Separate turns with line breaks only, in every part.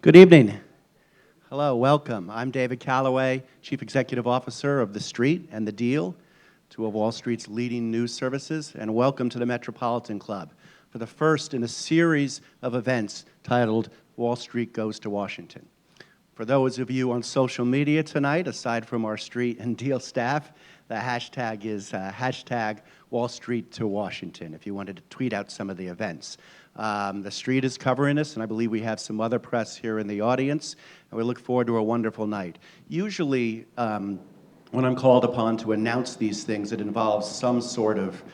Good evening. Hello, welcome. I'm David Calloway, Chief Executive Officer of TheStreet and The Deal, two of Wall Street's leading news services, and welcome to the Metropolitan Club for the first in a series of events titled Wall Street Goes to Washington. For those of you on social media tonight, aside from our Street and Deal staff, the hashtag is hashtag Wall Street to Washington, if you wanted to tweet out some of the events. The Street is covering this, and I believe we have some other press here in the audience, and we look forward to a wonderful night. Usually, when I'm called upon to announce these things, it involves some sort of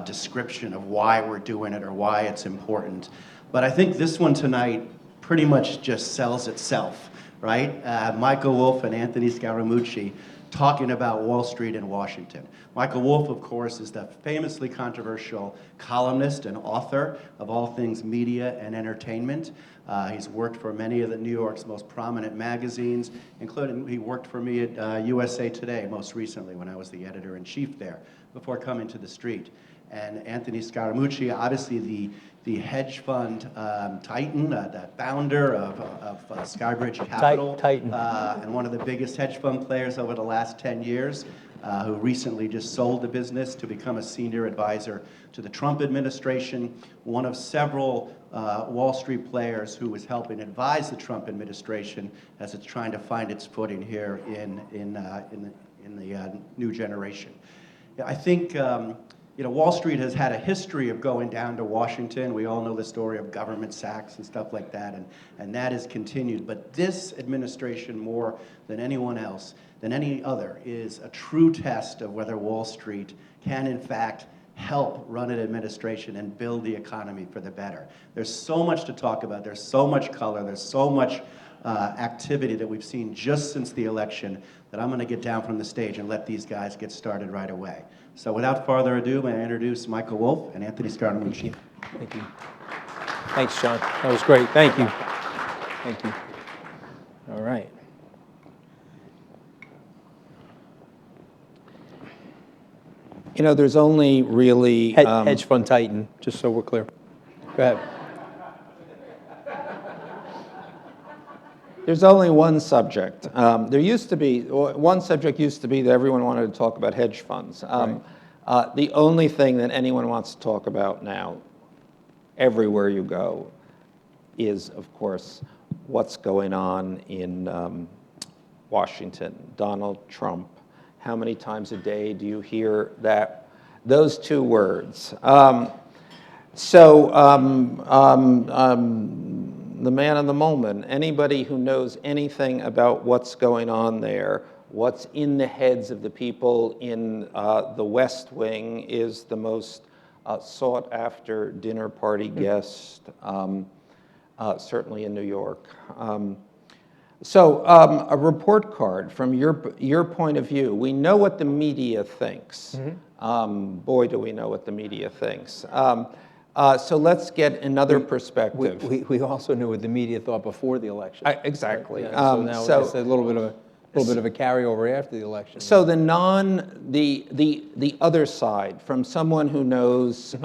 description of why we're doing it or why it's important. But I think this one tonight pretty much just sells itself, right? Michael Wolff and Anthony Scaramucci talking about Wall Street in Washington. Michael Wolff, of course, is the famously controversial columnist and author of all things media and entertainment. He's worked for many of New York's most prominent magazines, including he worked for me at USA Today most recently when I was the editor-in-chief there, before coming to TheStreet. And Anthony Scaramucci, obviously the hedge fund titan, the founder of Skybridge Capital,
Titan.
And one of the biggest hedge fund players over the last 10 years, who recently just sold the business to become a senior advisor to the Trump administration, one of several Wall Street players who was helping advise the Trump administration as it's trying to find its footing here in the new generation. I think Wall Street has had a history of going down to Washington. We all know the story of government sacks and stuff like that, and that has continued. But this administration, more than anyone else, than any other, is a true test of whether Wall Street can, in fact, help run an administration and build the economy for the better. There's so much to talk about. There's so much color. There's so much activity that we've seen just since the election that I'm going to get down from the stage and let these guys get started right away. So without further ado, may I introduce Michael Wolff and Anthony Scaramucci.
Thank you. Thanks, John. That was great. Thank you. Thank you. All right.
You know, there's only really...
Hedge fund titan, just so we're clear. Go ahead.
There's only one subject. One subject used to be that everyone wanted to talk about hedge funds.
Right.
The only thing that anyone wants to talk about now, everywhere you go, is, of course, what's going on in Washington. Donald Trump. How many times a day do you hear those two words? The man in the moment, anybody who knows anything about what's going on there, what's in the heads of the people in the West Wing, is the most sought after dinner party guest, certainly in New York. A report card from your point of view. We know what the media thinks. Mm-hmm. Boy, do we know what the media thinks. So let's get another perspective.
We also knew what the media thought before the election.
Exactly.
Yeah, so now it's a little bit of a carryover after the election.
So the other side, from someone who knows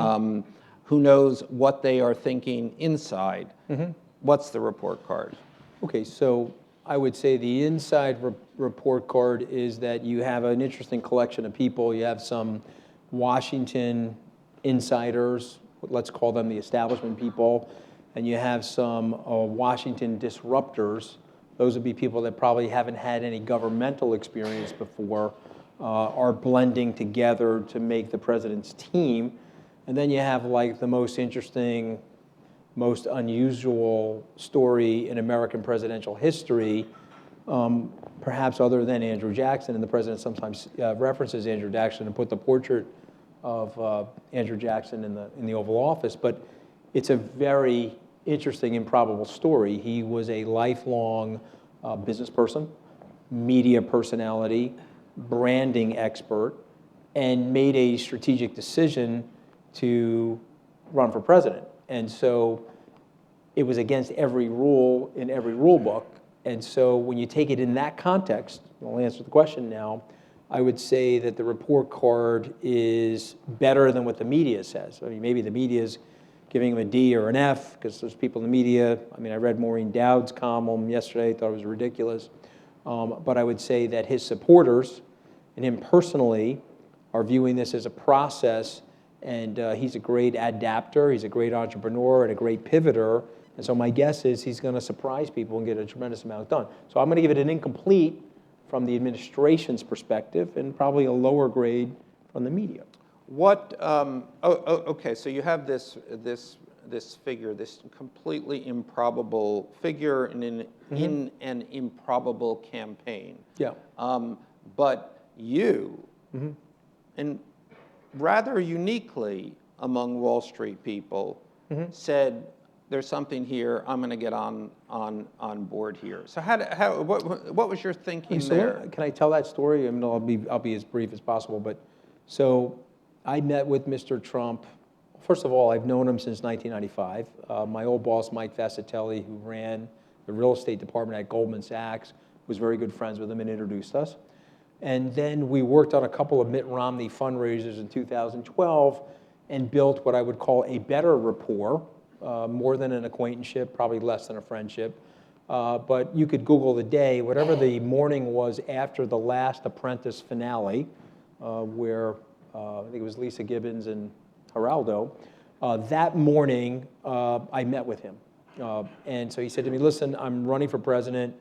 what they are thinking inside. Mm-hmm. What's the report card?
Okay, so I would say the inside report card is that you have an interesting collection of people. You have some Washington insiders, let's call them the establishment people, and you have some Washington disruptors. Those would be people that probably haven't had any governmental experience before, are blending together to make the president's team. And then you have like the most interesting, most unusual story in American presidential history, perhaps other than Andrew Jackson, and the president sometimes references Andrew Jackson and put the portrait of Andrew Jackson in the Oval Office, but it's a very interesting, improbable story. He was a lifelong business person, media personality, branding expert, and made a strategic decision to run for president. And so it was against every rule in every rule book. And so when you take it in that context, I'll answer the question now, I would say that the report card is better than what the media says. I mean, maybe the media is giving him a D or an F because there's people in the media. I mean, I read Maureen Dowd's column yesterday, thought it was ridiculous. But I would say that his supporters and him personally are viewing this as a process, and he's a great adapter, he's a great entrepreneur, and a great pivoter. And so my guess is he's going to surprise people and get a tremendous amount done. So I'm going to give it an incomplete from the administration's perspective and probably a lower grade from the media.
What? Okay. So you have this figure, this completely improbable figure in an improbable campaign.
Yeah.
But you, and rather uniquely among Wall Street people, said, "There's something here. I'm going to get on board here." So what was your thinking there?
Can I tell that story? I mean, I'll be as brief as possible. But so I met with Mr. Trump. First of all, I've known him since 1995. My old boss, Mike Fascitelli, who ran the real estate department at Goldman Sachs, was very good friends with him and introduced us. And then we worked on a couple of Mitt Romney fundraisers in 2012 and built what I would call a better rapport, more than an acquaintanceship, probably less than a friendship. But you could Google the day, whatever the morning was after the last Apprentice finale, where I think it was Lisa Gibbons and Geraldo. That morning, I met with him. And so he said to me, "Listen, I'm running for president.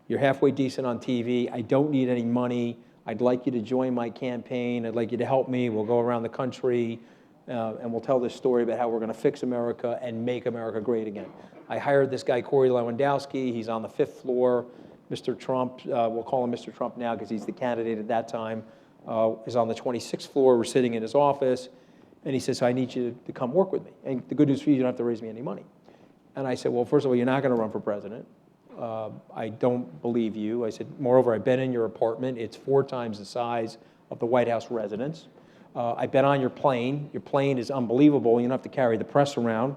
You're halfway decent on TV. I don't need any money. I'd like you to join my campaign. I'd like you to help me. We'll go around the country, and we'll tell this story about how we're going to fix America and make America great again." I hired this guy, Corey Lewandowski. He's on the 5th floor. Mr. Trump, we'll call him Mr. Trump now because he's the candidate at that time, is on the 26th floor. We're sitting in his office. And he says, "So I need you to come work with me. And the good news for you don't have to raise me any money." And I said, "Well, first of all, you're not going to run for president. I don't believe you." I said, "Moreover, I've been in your apartment. It's 4 times the size of the White House residence. I've been on your plane. Your plane is unbelievable. You don't have to carry the press around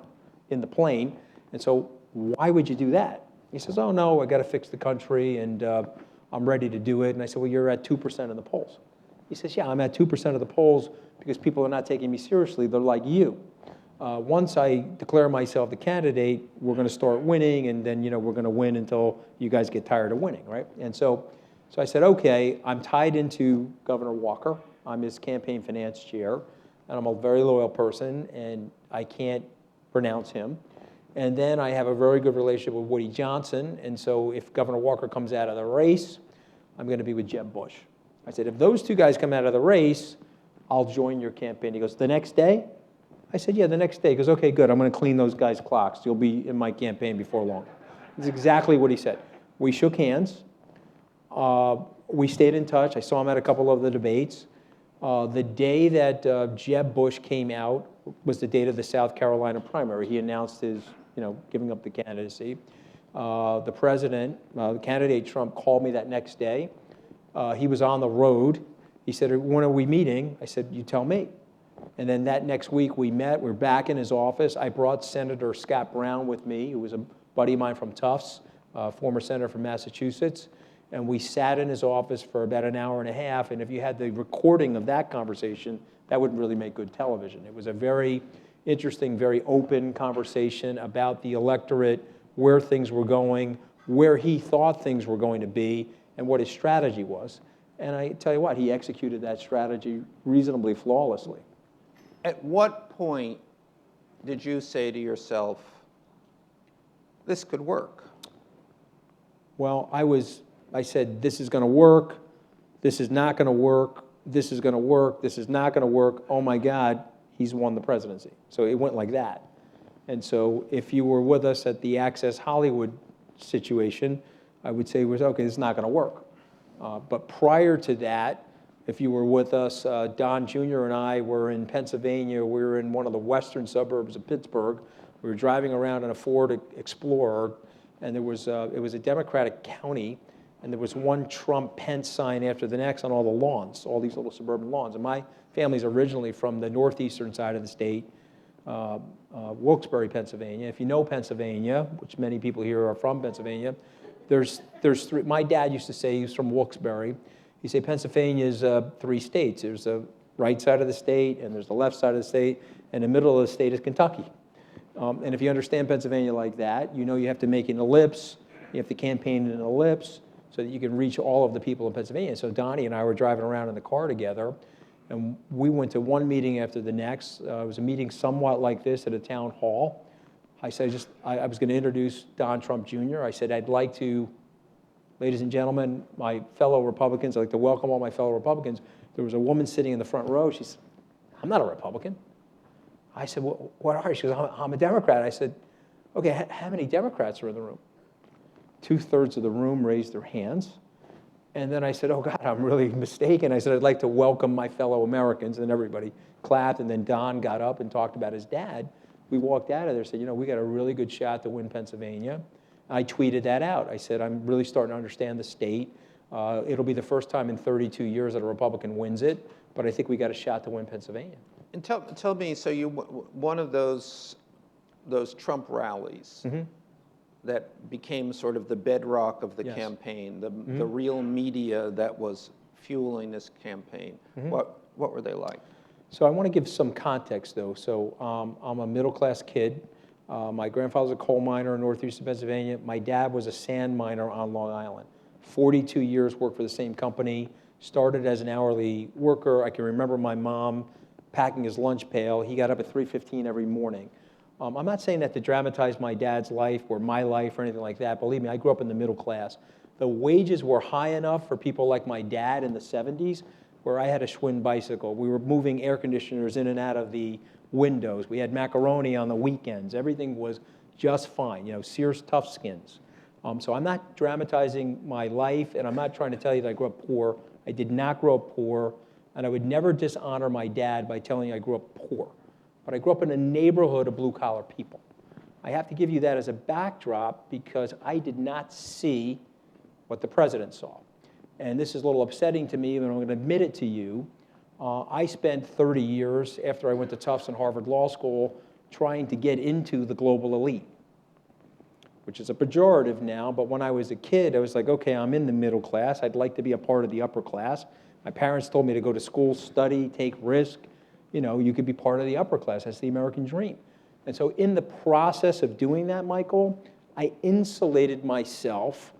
in the plane. And so why would you do that?" He says, "Oh, no, I got to fix the country, and I'm ready to do it." And I said, "Well, you're at 2% of the polls." He says, "Yeah, I'm at 2% of the polls because people are not taking me seriously. They're like you. Once I declare myself the candidate, we're going to start winning, and then we're going to win until you guys get tired of winning, right?" And so I said, "Okay, I'm tied into Governor Walker. I'm his campaign finance chair, and I'm a very loyal person, and I can't pronounce him. And then I have a very good relationship with Woody Johnson, and so if Governor Walker comes out of the race, I'm going to be with Jeb Bush." I said, "If those 2 guys come out of the race, I'll join your campaign." He goes, "The next day?" I said, "Yeah, the next day." He goes, "Okay, good. I'm going to clean those guys' clocks. You'll be in my campaign before long." That's exactly what he said. We shook hands. We stayed in touch. I saw him at a couple of the debates. The day that Jeb Bush came out was the date of the South Carolina primary. He announced his, giving up the candidacy. The president, candidate Trump, called me that next day. He was on the road. He said, "When are we meeting?" I said, "You tell me." And then that next week we met. We're back in his office. I brought Senator Scott Brown with me, who was a buddy of mine from Tufts, former senator from Massachusetts. And we sat in his office for about an hour and a half. And if you had the recording of that conversation, that wouldn't really make good television. It was a very interesting, very open conversation about the electorate, where things were going, where he thought things were going to be, and what his strategy was. And I tell you what, he executed that strategy reasonably flawlessly.
At what point did you say to yourself, "This could work"?
Well, I said, "This is going to work. This is not going to work. This is going to work. This is not going to work. Oh my God, he's won the presidency." So it went like that. And so if you were with us at the Access Hollywood situation, I would say, "Okay, this is not going to work." But prior to that, if you were with us, Don Jr. and I were in Pennsylvania. We were in one of the western suburbs of Pittsburgh. We were driving around in a Ford Explorer, and it was a Democratic county, and there was one Trump-Pence sign after the next on all the lawns, all these little suburban lawns. And my family's originally from the northeastern side of the state, Wilkes-Barre, Pennsylvania. If you know Pennsylvania, which many people here are from Pennsylvania, there's 3. My dad used to say, he was from Wilkes-Barre. He'd say Pennsylvania is 3 states. There's right side of the state, and there's the left side of the state, and the middle of the state is Kentucky. And if you understand Pennsylvania like that, you know you have to make an ellipse, you have to campaign in an ellipse so that you can reach all of the people in Pennsylvania. So Donnie and I were driving around in the car together, and we went to one meeting after the next. It was a meeting somewhat like this at a town hall. I said, I was going to introduce Don Trump Jr. I said, I'd like to, ladies and gentlemen, my fellow Republicans, I'd like to welcome all my fellow Republicans. There was a woman sitting in the front row. She said, I'm not a Republican. I said, well, what are you? She goes, I'm a Democrat. I said, okay, how many Democrats are in the room? 2/3 of the room raised their hands. And then I said, oh God, I'm really mistaken. I said, I'd like to welcome my fellow Americans. And everybody clapped. And then Don got up and talked about his dad. We walked out of there and said, you know, we got a really good shot to win Pennsylvania. I tweeted that out. I said, I'm really starting to understand the state. It'll be the first time in 32 years that a Republican wins it. But I think we got a shot to win Pennsylvania.
And tell me, so one of those Trump rallies that became sort of the bedrock of the campaign, the real media that was fueling this campaign, what were they like?
So I want to give some context, though. So I'm a middle-class kid. My grandfather's a coal miner in northeastern Pennsylvania. My dad was a sand miner on Long Island. 42 years worked for the same company, started as an hourly worker. I can remember my mom packing his lunch pail. He got up at 3:15 every morning. I'm not saying that to dramatize my dad's life or my life or anything like that. Believe me, I grew up in the middle class. The wages were high enough for people like my dad in the 70s where I had a Schwinn bicycle. We were moving air conditioners in and out of the windows. We had macaroni on the weekends. Everything was just fine, you know, Sears Tough Skins. So I'm not dramatizing my life, and I'm not trying to tell you that I grew up poor. I did not grow up poor. And I would never dishonor my dad by telling you I grew up poor. But I grew up in a neighborhood of blue-collar people. I have to give you that as a backdrop because I did not see what the president saw. And this is a little upsetting to me, but I'm going to admit it to you. I spent 30 years after I went to Tufts and Harvard Law School trying to get into the global elite, which is a pejorative now. But when I was a kid, I was like, okay, I'm in the middle class. I'd like to be a part of the upper class. My parents told me to go to school, study, take risk. You know, you could be part of the upper class. That's the American dream. And so in the process of doing that, Michael, I insulated myself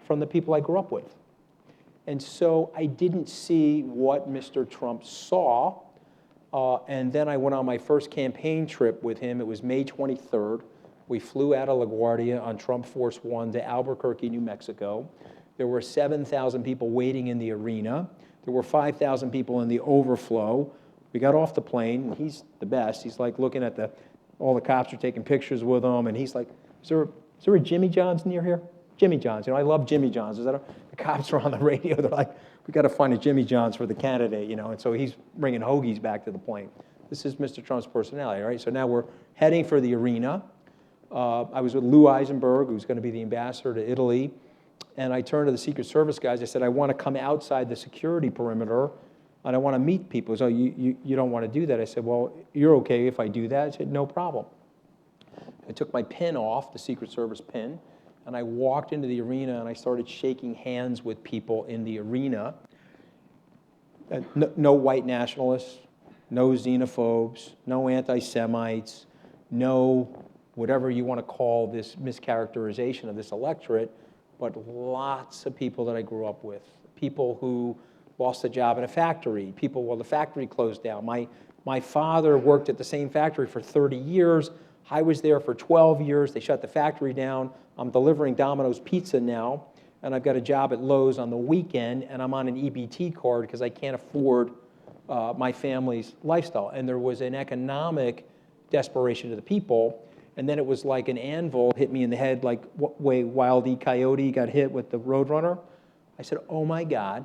from the people I grew up with. And so I didn't see what Mr. Trump saw. And then I went on my first campaign trip with him. It was May 23rd. We flew out of LaGuardia on Trump Force One to Albuquerque, New Mexico. There were 7,000 people waiting in the arena. There were 5,000 people in the overflow. We got off the plane, and he's the best. He's like looking at all the cops are taking pictures with him, and he's like, is there a Jimmy John's near here? Jimmy John's, you know, I love Jimmy John's. The cops are on the radio, they're like, we got to find a Jimmy John's for the candidate, you know, and so he's bringing hoagies back to the plane. This is Mr. Trump's personality, right? So now we're heading for the arena. I was with Lou Eisenberg, who's going to be the ambassador to Italy. And I turned to the Secret Service guys. I said, I want to come outside the security perimeter, and I want to meet people. So you don't want to do that. I said, well, you're okay if I do that? I said, no problem. I took my pin off, the Secret Service pin, and I walked into the arena, and I started shaking hands with people in the arena. No white nationalists, no xenophobes, no anti-Semites, no whatever you want to call this mischaracterization of this electorate, but lots of people that I grew up with, people who lost a job in a factory, people, well, the factory closed down. My father worked at the same factory for 30 years. I was there for 12 years. They shut the factory down. I'm delivering Domino's Pizza now, and I've got a job at Lowe's on the weekend, and I'm on an EBT card because I can't afford my family's lifestyle. And there was an economic desperation to the people. And then it was like an anvil hit me in the head, like way Wile E. Coyote got hit with the Roadrunner. I said, oh my God,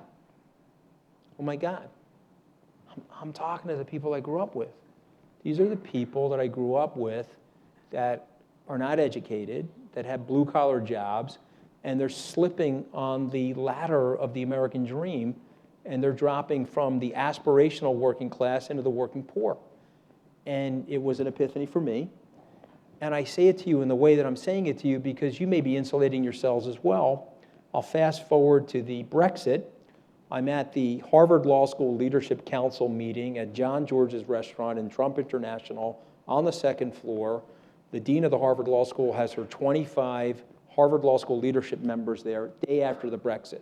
I'm talking to the people I grew up with. These are the people that I grew up with that are not educated, that have blue-collar jobs, and they're slipping on the ladder of the American dream, and they're dropping from the aspirational working class into the working poor. And it was an epiphany for me. And I say it to you in the way that I'm saying it to you because you may be insulating yourselves as well. I'll fast forward to the Brexit. I'm at the Harvard Law School Leadership Council meeting at John George's Restaurant in Trump International on the second floor. The dean of the Harvard Law School has her 25 Harvard Law School leadership members there, day after the Brexit.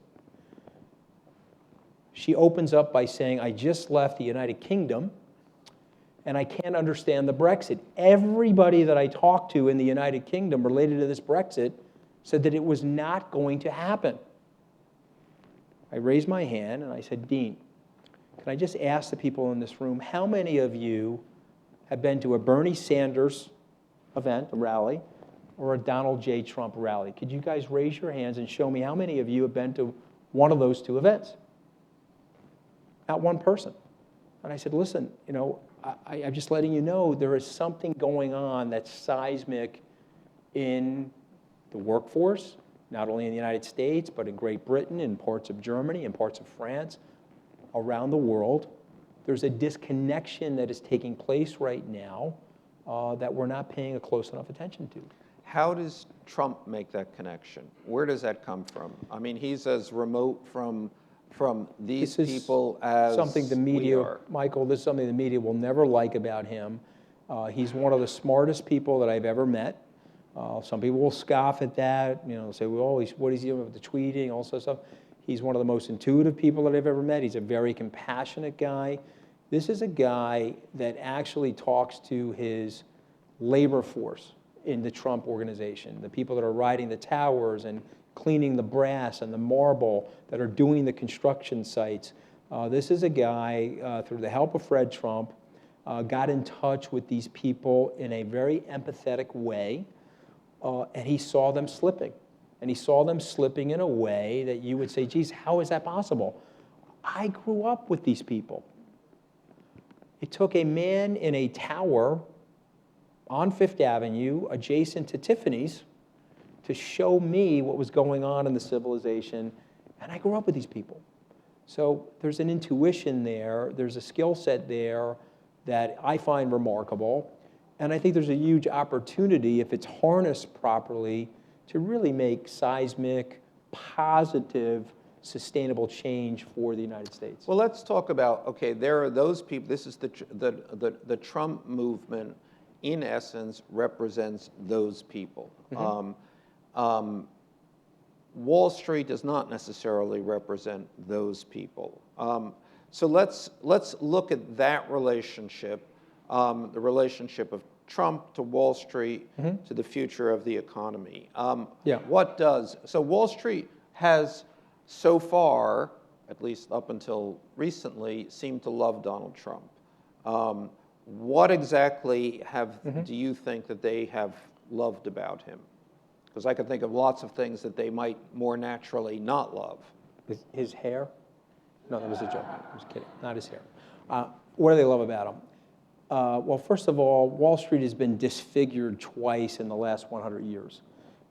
She opens up by saying, I just left the United Kingdom, and I can't understand the Brexit. Everybody that I talked to in the United Kingdom related to this Brexit said that it was not going to happen. I raised my hand and I said, Dean, can I just ask the people in this room, how many of you have been to a Bernie Sanders event, a rally, or a Donald J. Trump rally? Could you guys raise your hands and show me how many of you have been to one of those two events? Not one person. And I said, listen, you know, I'm just letting you know there is something going on that's seismic in the workforce, not only in the United States, but in Great Britain, in parts of Germany, in parts of France, around the world. There's a disconnection that is taking place right now that we're not paying a close enough attention to.
How does Trump make that connection? Where does that come from? I mean, he's as remote from these people as
something the media,
we are.
Michael, this is something the media will never like about him. He's one of the smartest people that I've ever met. Some people will scoff at that, you know, say, well, what is he doing with the tweeting, all sorts of stuff. He's one of the most intuitive people that I've ever met. He's a very compassionate guy. This is a guy that actually talks to his labor force in the Trump organization, the people that are riding the towers and cleaning the brass and the marble, that are doing the construction sites. This is a guy, through the help of Fred Trump, got in touch with these people in a very empathetic way, and he saw them slipping. And he saw them slipping in a way that you would say, geez, how is that possible? I grew up with these people. It took a man in a tower on Fifth Avenue, adjacent to Tiffany's, to show me what was going on in the civilization, and I grew up with these people. So there's an intuition there, there's a skill set there that I find remarkable, and I think there's a huge opportunity, if it's harnessed properly, to really make seismic, positive, sustainable change for the United States.
Well, let's talk about, okay, there are those people, this is the Trump movement, in essence, represents those people.
Mm-hmm.
Wall Street does not necessarily represent those people. So let's look at that relationship, the relationship of Trump to Wall Street,
Mm-hmm.
to the future of the economy.
Yeah.
So Wall Street has so far, at least up until recently, seemed to love Donald Trump. What exactly do you think that they have loved about him? Because I can think of lots of things that they might more naturally not love.
His hair? No, that was a joke. I was kidding. Not his hair. What do they love about him? Well, first of all, Wall Street has been disfigured twice in the last 100 years.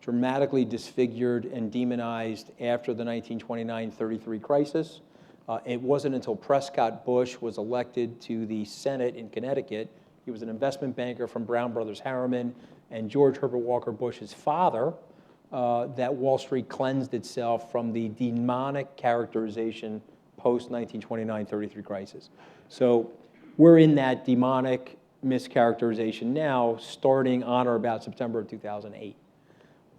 Dramatically disfigured and demonized after the 1929-33 crisis. It wasn't until Prescott Bush was elected to the Senate in Connecticut. He was an investment banker from Brown Brothers Harriman and George Herbert Walker Bush's father, that Wall Street cleansed itself from the demonic characterization post-1929-33 crisis. So we're in that demonic mischaracterization now, starting on or about September of 2008.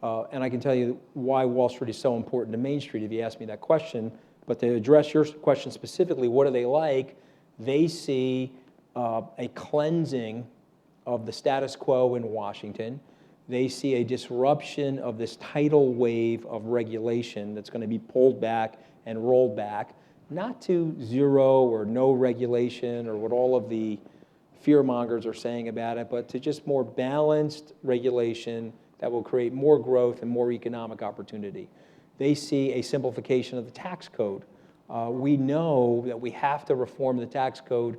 And I can tell you why Wall Street is so important to Main Street if you ask me that question. But to address your question specifically, what do they like? They see a cleansing of the status quo in Washington. They see a disruption of this tidal wave of regulation that's going to be pulled back and rolled back, not to zero or no regulation or what all of the fearmongers are saying about it, but to just more balanced regulation that will create more growth and more economic opportunity. They see a simplification of the tax code. We know that we have to reform the tax code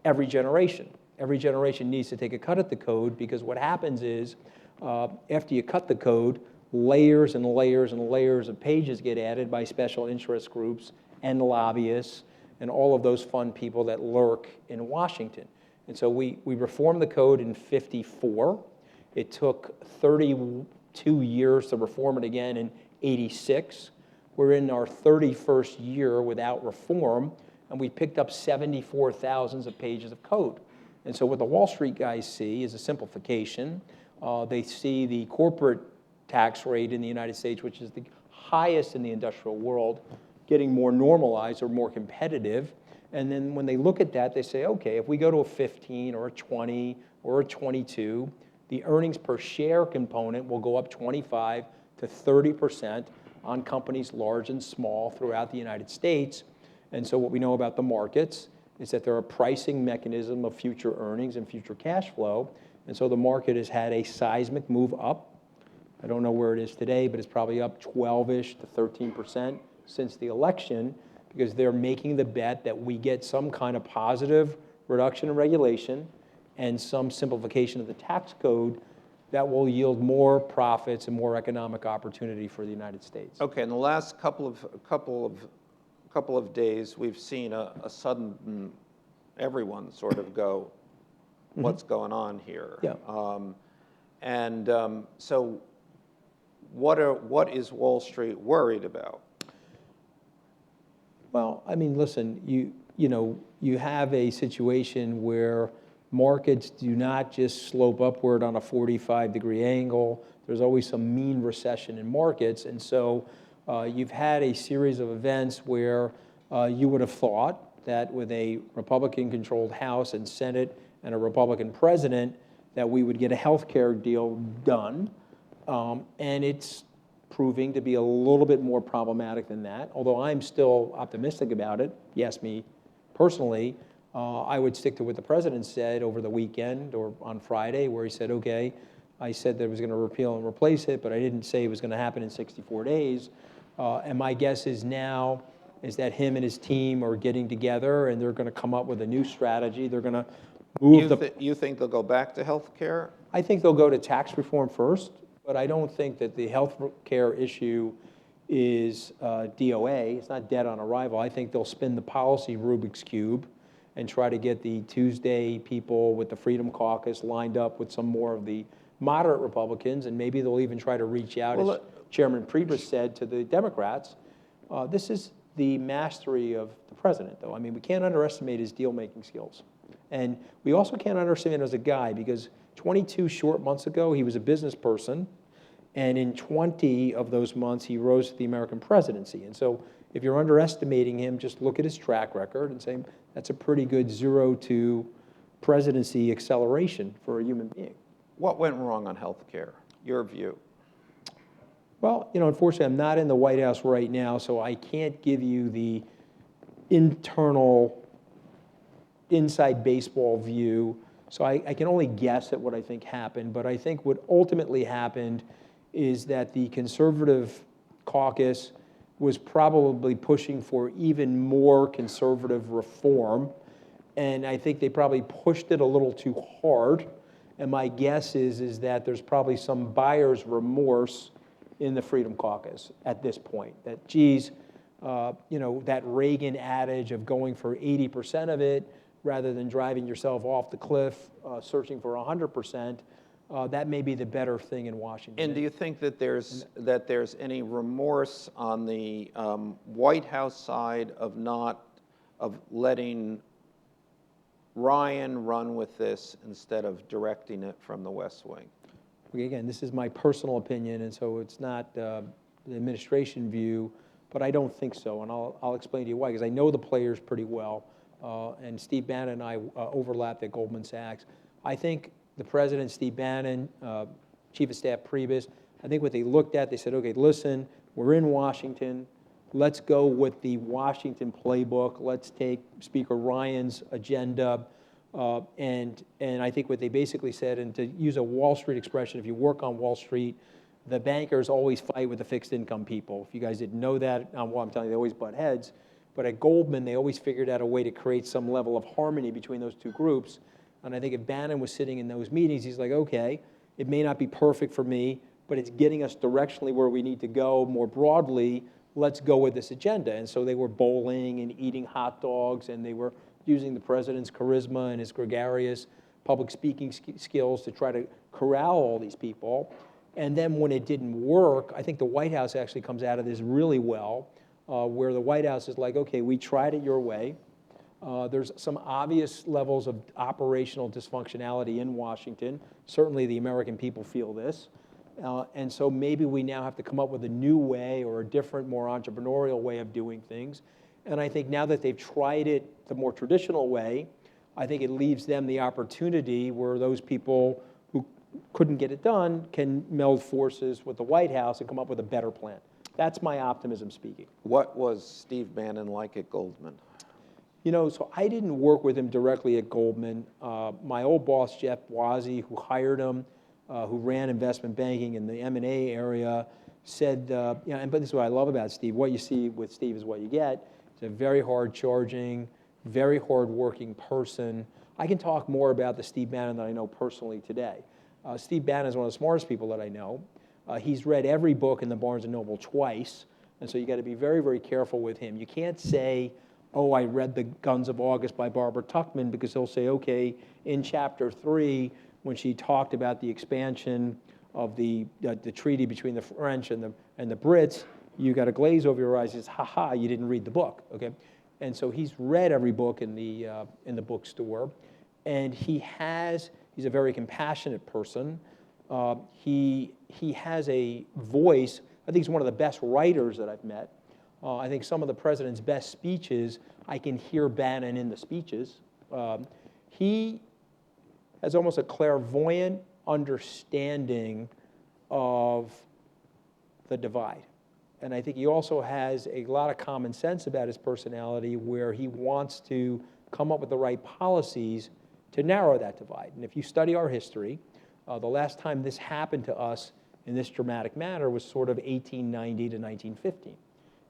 every generation. Every generation needs to take a cut at the code, because what happens is, after you cut the code, layers and layers and layers of pages get added by special interest groups and lobbyists and all of those fun people that lurk in Washington. And so we reformed the code in '54. It took 32 years to reform it again in '86. We're in our 31st year without reform, and we picked up 74,000 of pages of code. And so what the Wall Street guys see is a simplification. They see the corporate tax rate in the United States, which is the highest in the industrial world, getting more normalized or more competitive. And then when they look at that, they say, okay, if we go to a 15 or a 20 or a 22, the earnings per share component will go up 25 to 30% on companies large and small throughout the United States. And so what we know about the markets is that they're a pricing mechanism of future earnings and future cash flow. And so the market has had a seismic move up. I don't know where it is today, but it's probably up 12-ish to 13% since the election, because they're making the bet that we get some kind of positive reduction in regulation and some simplification of the tax code that will yield more profits and more economic opportunity for the United States.
Okay, in the last couple of days, we've seen a sudden, everyone sort of go, what's going on here?
Yeah.
So what is Wall Street worried about?
Well, I mean, listen, you have a situation where markets do not just slope upward on a 45-degree angle. There's always some mean recession in markets. And so you've had a series of events where you would have thought that with a Republican-controlled House and Senate and a Republican president, that we would get a health care deal done. And it's proving to be a little bit more problematic than that, although I'm still optimistic about it. You ask me personally, I would stick to what the president said over the weekend or on Friday, where he said, okay, I said that I was going to repeal and replace it, but I didn't say it was going to happen in 64 days. And my guess is now is that him and his team are getting together and they're going to come up with a new strategy. They're going to move
You think they'll go back to health care?
I think they'll go to tax reform first, but I don't think that the health care issue is DOA. It's not dead on arrival. I think they'll spin the policy Rubik's Cube and try to get the Tuesday people with the Freedom Caucus lined up with some more of the moderate Republicans, and maybe they'll even try to reach out, as Chairman Priebus said, to the Democrats. This is the mastery of the president, though. I mean, we can't underestimate his deal-making skills. And we also can't underestimate him as a guy, because 22 short months ago, he was a business person, and in 20 of those months, he rose to the American presidency. And so if you're underestimating him, just look at his track record and say, that's a pretty good 0 to presidency acceleration for a human being.
What went wrong on health care? Your view?
Well, unfortunately, I'm not in the White House right now, so I can't give you the internal, inside baseball view. So I can only guess at what I think happened. But I think what ultimately happened is that the conservative caucus was probably pushing for even more conservative reform. And I think they probably pushed it a little too hard. And my guess is that there's probably some buyer's remorse in the Freedom Caucus at this point. That, geez, that Reagan adage of going for 80% of it rather than driving yourself off the cliff, searching for 100%, that may be the better thing in Washington.
And do you think that there's any remorse on the White House side of letting Ryan run with this instead of directing it from the West Wing?
Again, this is my personal opinion, and so it's not the administration view, but I don't think so, and I'll explain to you why, because I know the players pretty well, and Steve Bannon and I overlapped at Goldman Sachs. I think the president, Steve Bannon, Chief of Staff Priebus, I think what they looked at, they said, okay, listen, we're in Washington. Let's go with the Washington playbook. Let's take Speaker Ryan's agenda. And I think what they basically said, and to use a Wall Street expression, if you work on Wall Street, the bankers always fight with the fixed income people. If you guys didn't know that, well, I'm telling you, they always butt heads. But at Goldman, they always figured out a way to create some level of harmony between those two groups. And I think if Bannon was sitting in those meetings, he's like, okay, it may not be perfect for me, but it's getting us directionally where we need to go more broadly. Let's go with this agenda. And so they were bowling and eating hot dogs, and they were using the president's charisma and his gregarious public speaking skills to try to corral all these people. And then when it didn't work, I think the White House actually comes out of this really well, where the White House is like, okay, we tried it your way. There's some obvious levels of operational dysfunctionality in Washington. Certainly the American people feel this. And so maybe we now have to come up with a new way or a different, more entrepreneurial way of doing things. And I think now that they've tried it the more traditional way, I think it leaves them the opportunity where those people who couldn't get it done can meld forces with the White House and come up with a better plan. That's my optimism speaking.
What was Steve Bannon like at Goldman?
So I didn't work with him directly at Goldman. My old boss, Jeff Wazzie, who hired him, who ran investment banking in the M&A area, said, but this is what I love about Steve. What you see with Steve is what you get. He's a very hard-charging, very hard-working person. I can talk more about the Steve Bannon that I know personally today. Steve Bannon is one of the smartest people that I know. He's read every book in the Barnes & Noble twice, and so you got to be very, very careful with him. You can't say, oh, I read The Guns of August by Barbara Tuchman, because he'll say, okay, in chapter 3, when she talked about the expansion of the treaty between the French and the Brits, you got a glaze over your eyes. He says, ha, you didn't read the book, okay? And so he's read every book in the bookstore, and he's a very compassionate person. He has a voice. I think he's one of the best writers that I've met. I think some of the president's best speeches, I can hear Bannon in the speeches. He has almost a clairvoyant understanding of the divide. And I think he also has a lot of common sense about his personality, where he wants to come up with the right policies to narrow that divide. And if you study our history, the last time this happened to us in this dramatic manner was sort of 1890 to 1915.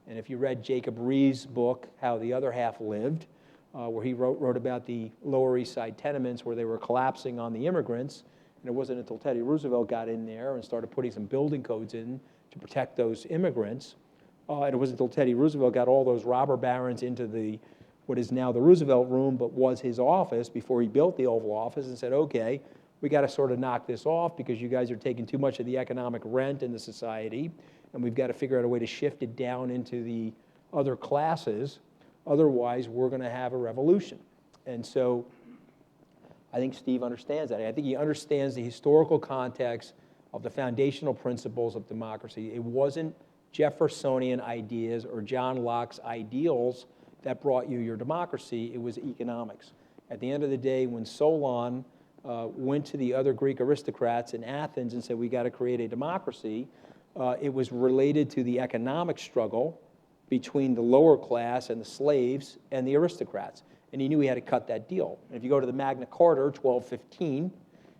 And if you read Jacob Ree's book, How the Other Half Lived, where he wrote about the Lower East Side tenements where they were collapsing on the immigrants, and it wasn't until Teddy Roosevelt got in there and started putting some building codes in to protect those immigrants, and it wasn't until Teddy Roosevelt got all those robber barons into what is now the Roosevelt Room, but was his office before he built the Oval Office, and said, okay, we got to sort of knock this off because you guys are taking too much of the economic rent in the society, and we've got to figure out a way to shift it down into the other classes. Otherwise, we're going to have a revolution. And so I think Steve understands that. I think he understands the historical context of the foundational principles of democracy. It wasn't Jeffersonian ideas or John Locke's ideals that brought you your democracy. It was economics. At the end of the day, when Solon went to the other Greek aristocrats in Athens and said, we got to create a democracy, it was related to the economic struggle between the lower class and the slaves and the aristocrats. And he knew he had to cut that deal. And if you go to the Magna Carta, 1215,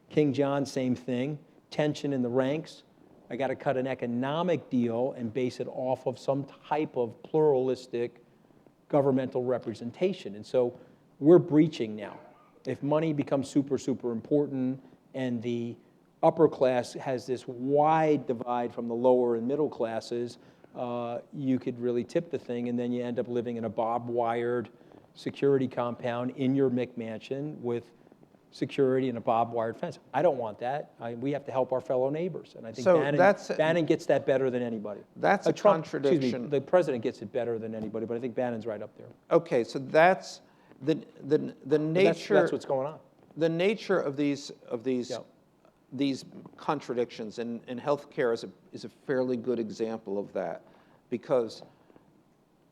King John, same thing, tension in the ranks. I got to cut an economic deal and base it off of some type of pluralistic governmental representation. And so we're breaching now. If money becomes super, super important and the upper class has this wide divide from the lower and middle classes, you could really tip the thing, and then you end up living in a barbed-wired security compound in your McMansion with security and a barbed-wired fence. I don't want that. We have to help our fellow neighbors, and I think Bannon gets that better than anybody.
That's a
Trump,
contradiction.
excuse me, the president gets it better than anybody, but I think Bannon's right up there.
Okay, so that's the nature.
That's what's going on.
The nature of these
Yeah.
these contradictions, and healthcare is a fairly good example of that, because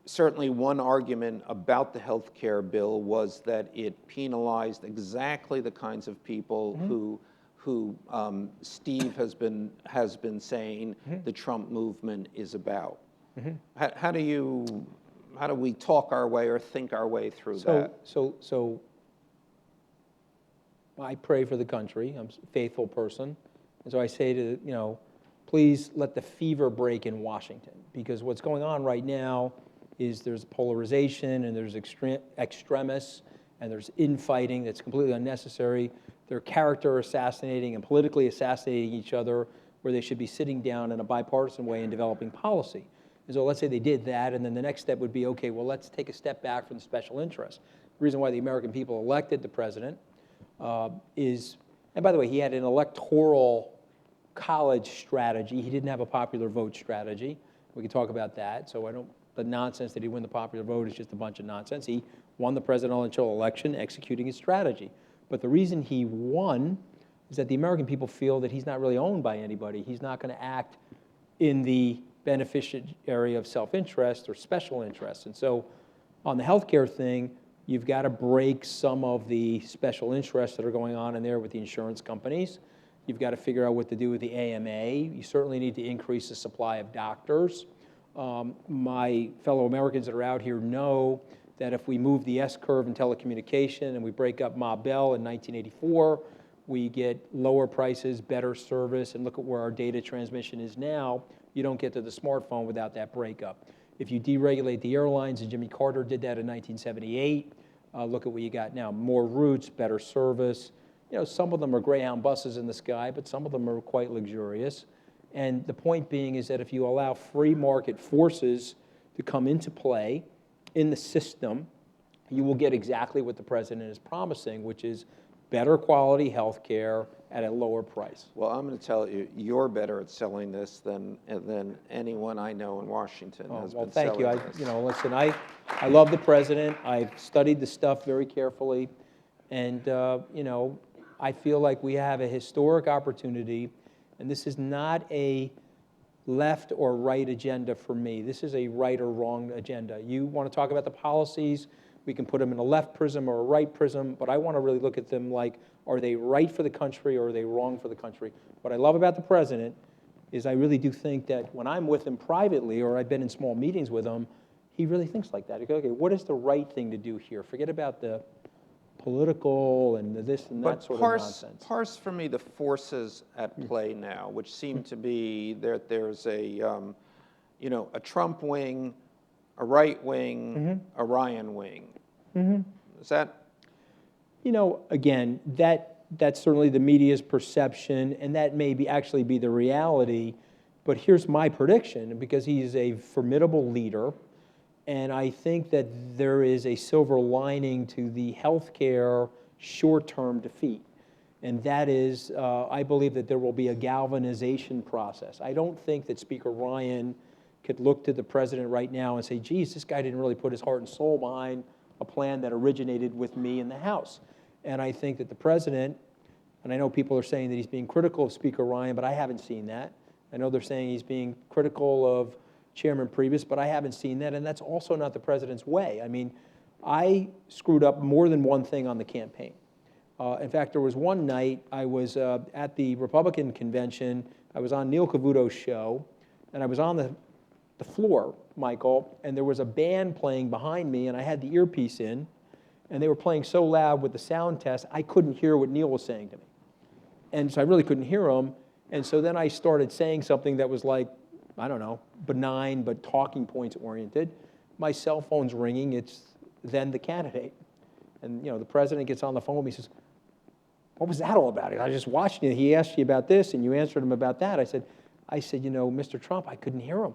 certainly one argument about the healthcare bill was that it penalized exactly the kinds of people who Steve has been saying the Trump movement is about. How do we talk our way or think our way through that?
So I pray for the country. I'm a faithful person. And so I say to, please let the fever break in Washington, because what's going on right now is there's polarization and there's extremists and there's infighting that's completely unnecessary. They're character assassinating and politically assassinating each other where they should be sitting down in a bipartisan way and developing policy. And so let's say they did that, and then the next step would be, okay, well, let's take a step back from the special interests. The reason why the American people elected the president is, and by the way, he had an electoral college strategy. He didn't have a popular vote strategy. We can talk about that. So the nonsense that he won the popular vote is just a bunch of nonsense. He won the presidential election executing his strategy. But the reason he won is that the American people feel that he's not really owned by anybody. He's not going to act in the beneficiary of self-interest or special interest. And so on the healthcare thing, you've got to break some of the special interests that are going on in there with the insurance companies. You've got to figure out what to do with the AMA. You certainly need to increase the supply of doctors. My fellow Americans that are out here know that if we move the S-curve in telecommunication and we break up Ma Bell in 1984, we get lower prices, better service, and look at where our data transmission is now. You don't get to the smartphone without that breakup. If you deregulate the airlines, and Jimmy Carter did that in 1978, look at what you got now. More routes, better service. You know, some of them are Greyhound buses in the sky, but some of them are quite luxurious. And the point being is that if you allow free market forces to come into play in the system, you will get exactly what the president is promising, which is better quality health care at a lower price.
Well, I'm going to tell you, you're better at selling this than anyone I know in Washington has been
thank you.
selling this.
Listen, I love the president. I've studied the stuff very carefully, and I feel like we have a historic opportunity, and this is not a left or right agenda for me. This is a right or wrong agenda. You want to talk about the policies, we can put them in a left prism or a right prism, but I want to really look at them like, are they right for the country or are they wrong for the country? What I love about the president is I really do think that when I'm with him privately or I've been in small meetings with him, he really thinks like that. He goes, okay, what is the right thing to do here? Forget about the political and the this and that sort of nonsense.
Parse for me the forces at play now, which seem to be there's a Trump wing, a right wing, a Ryan wing. Is that?
Again, that's certainly the media's perception, and that may actually be the reality. But here's my prediction, because he's a formidable leader, and I think that there is a silver lining to the healthcare short-term defeat. And that is, I believe that there will be a galvanization process. I don't think that Speaker Ryan could look to the president right now and say, geez, this guy didn't really put his heart and soul behind a plan that originated with me in the House. And I think that the president, and I know people are saying that he's being critical of Speaker Ryan, but I haven't seen that. I know they're saying he's being critical of Chairman Priebus, but I haven't seen that, and that's also not the president's way. I mean, I screwed up more than one thing on the campaign. In fact, there was one night I was at the Republican convention. I was on Neil Cavuto's show, and I was on the floor, Michael, and there was a band playing behind me, and I had the earpiece in, and they were playing so loud with the sound test, I couldn't hear what Neil was saying to me. And so I really couldn't hear him, and so then I started saying something that was like, I don't know, benign but talking points oriented. My cell phone's ringing, it's then the candidate. And the president gets on the phone with me, he says, what was that all about? I just watched you, he asked you about this, and you answered him about that. I said, Mr. Trump, I couldn't hear him.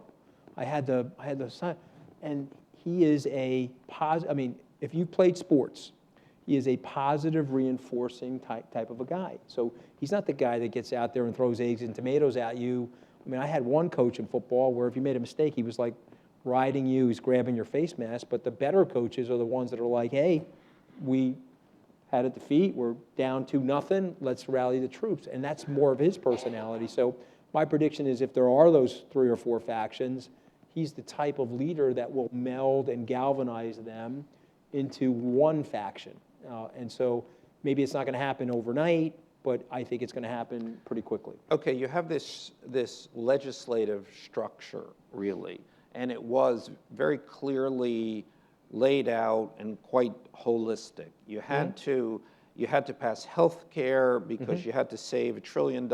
I had the sign, and he is a positive. I mean, if you played sports, he is a positive reinforcing type of a guy. So he's not the guy that gets out there and throws eggs and tomatoes at you. I mean, I had one coach in football where if you made a mistake, he was like riding you, he's grabbing your face mask. But the better coaches are the ones that are like, hey, we had a defeat, we're down 2-0, let's rally the troops. And that's more of his personality. So my prediction is if there are those 3 or 4 factions, he's the type of leader that will meld and galvanize them into one faction. And so maybe it's not going to happen overnight, but I think it's going to happen pretty quickly.
Okay, you have this legislative structure, really, and it was very clearly laid out and quite holistic. You had to pass health care because you had to save $1 trillion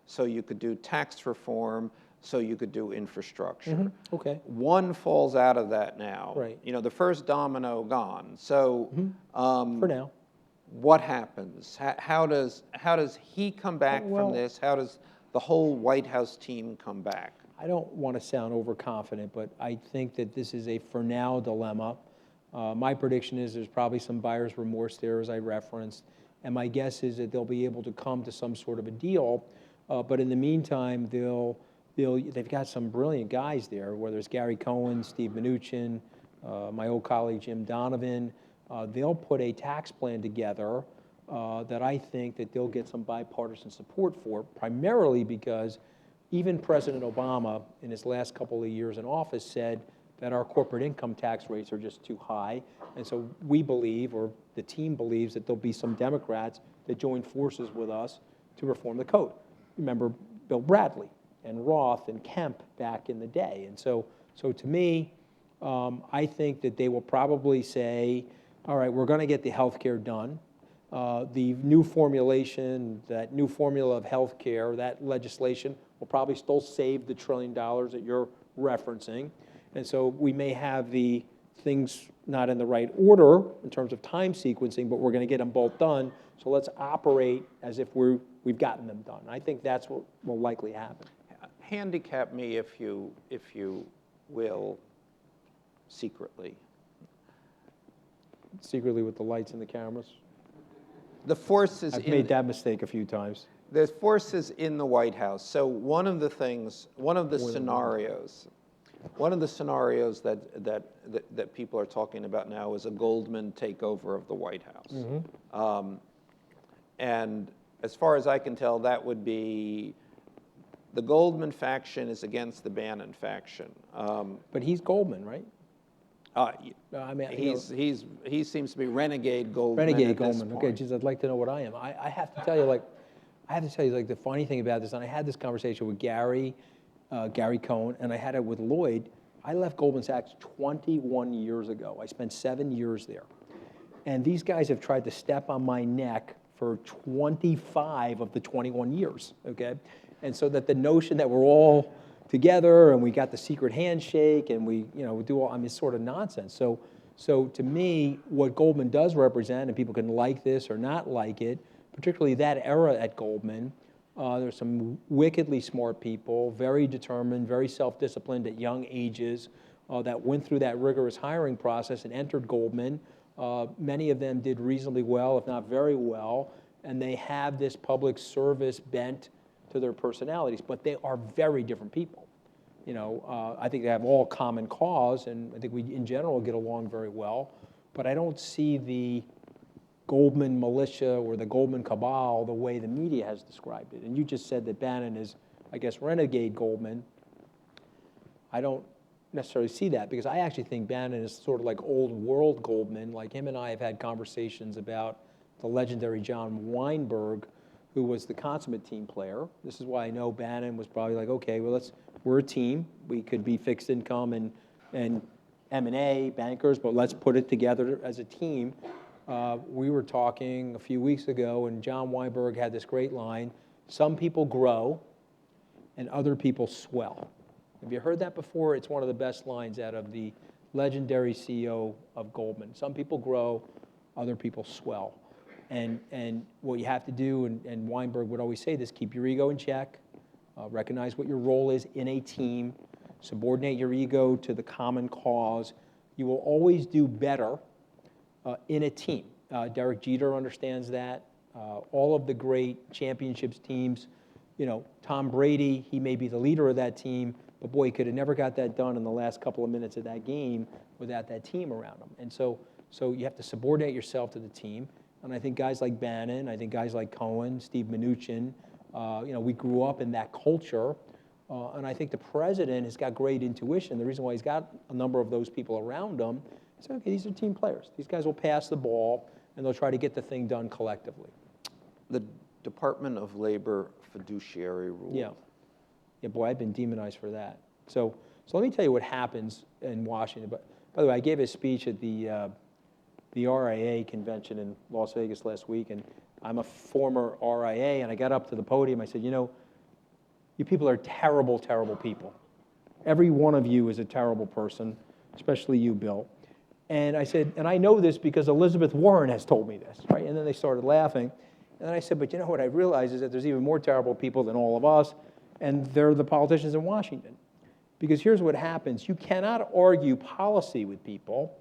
so you could do tax reform, so you could do infrastructure.
Okay.
One falls out of that now.
Right.
The first domino gone. So
for now.
What happens? How does he come back from this? How does the whole White House team come back?
I don't want to sound overconfident, but I think that this is a for now dilemma. My prediction is there's probably some buyer's remorse there, as I referenced, and my guess is that they'll be able to come to some sort of a deal. But in the meantime, they've got some brilliant guys there, whether it's Gary Cohen, Steve Mnuchin, my old colleague Jim Donovan. They'll put a tax plan together that I think that they'll get some bipartisan support for, primarily because even President Obama, in his last couple of years in office, said that our corporate income tax rates are just too high. And so we believe, or the team believes, that there'll be some Democrats that join forces with us to reform the code. Remember Bill Bradley and Roth and Kemp back in the day. And so to me, I think that they will probably say, all right, we're going to get the health care done. The new formulation, that new formula of health care, that legislation will probably still save the $1 trillion that you're referencing. And so we may have the things not in the right order in terms of time sequencing, but we're going to get them both done. So let's operate as if we've gotten them done. I think that's what will likely happen.
Handicap me, if you will, secretly.
Secretly with the lights and the cameras.
The forces
I've made that mistake a few times.
There's forces in the White House. So one of the scenarios that people are talking about now is a Goldman takeover of the White House.
Mm-hmm.
And as far as I can tell, that would be the Goldman faction is against the Bannon faction.
But he's Goldman, right?
I mean, he seems to be renegade Goldman.
Renegade Goldman. Okay, geez, I'd like to know what I am. I have to tell you, like the funny thing about this, and I had this conversation with Gary Cohen, and I had it with Lloyd. I left Goldman Sachs 21 years ago. I spent 7 years there. And these guys have tried to step on my neck for 25 of the 21 years, okay? And so that the notion that we're all together and we got the secret handshake and we do all, I mean, it's sort of nonsense. So to me, what Goldman does represent, and people can like this or not like it, particularly that era at Goldman, there's some wickedly smart people, very determined, very self-disciplined at young ages, that went through that rigorous hiring process and entered Goldman. Many of them did reasonably well, if not very well, and they have this public service bent to their personalities, but they are very different people. I think they have all common cause, and I think we, in general, get along very well, but I don't see the Goldman militia or the Goldman cabal the way the media has described it. And you just said that Bannon is, I guess, renegade Goldman. I don't necessarily see that, because I actually think Bannon is sort of like old world Goldman. Like, him and I have had conversations about the legendary John Weinberg, who was the consummate team player. This is why I know Bannon was probably like, okay, well, we're a team. We could be fixed income and M&A bankers, but let's put it together as a team. We were talking a few weeks ago, and John Weinberg had this great line: some people grow and other people swell. Have you heard that before? It's one of the best lines out of the legendary CEO of Goldman. Some people grow, other people swell. And what you have to do, and Weinberg would always say this, keep your ego in check, recognize what your role is in a team, subordinate your ego to the common cause. You will always do better in a team. Derek Jeter understands that. All of the great championships teams, Tom Brady, he may be the leader of that team, but boy, he could have never got that done in the last couple of minutes of that game without that team around him. And so you have to subordinate yourself to the team. And I think guys like Bannon, I think guys like Cohen, Steve Mnuchin, we grew up in that culture. And I think the president has got great intuition. The reason why he's got a number of those people around him is, okay, these are team players. These guys will pass the ball, and they'll try to get the thing done collectively.
The Department of Labor fiduciary rule.
Yeah, boy, I've been demonized for that. So let me tell you what happens in Washington. But by the way, I gave a speech at the RIA convention in Las Vegas last week, and I'm a former RIA, and I got up to the podium. I said, you people are terrible, terrible people. Every one of you is a terrible person, especially you, Bill. And I said, and I know this because Elizabeth Warren has told me this, right? And then they started laughing. And then I said, but you know what I realize is that there's even more terrible people than all of us, and they're the politicians in Washington. Because here's what happens. You cannot argue policy with people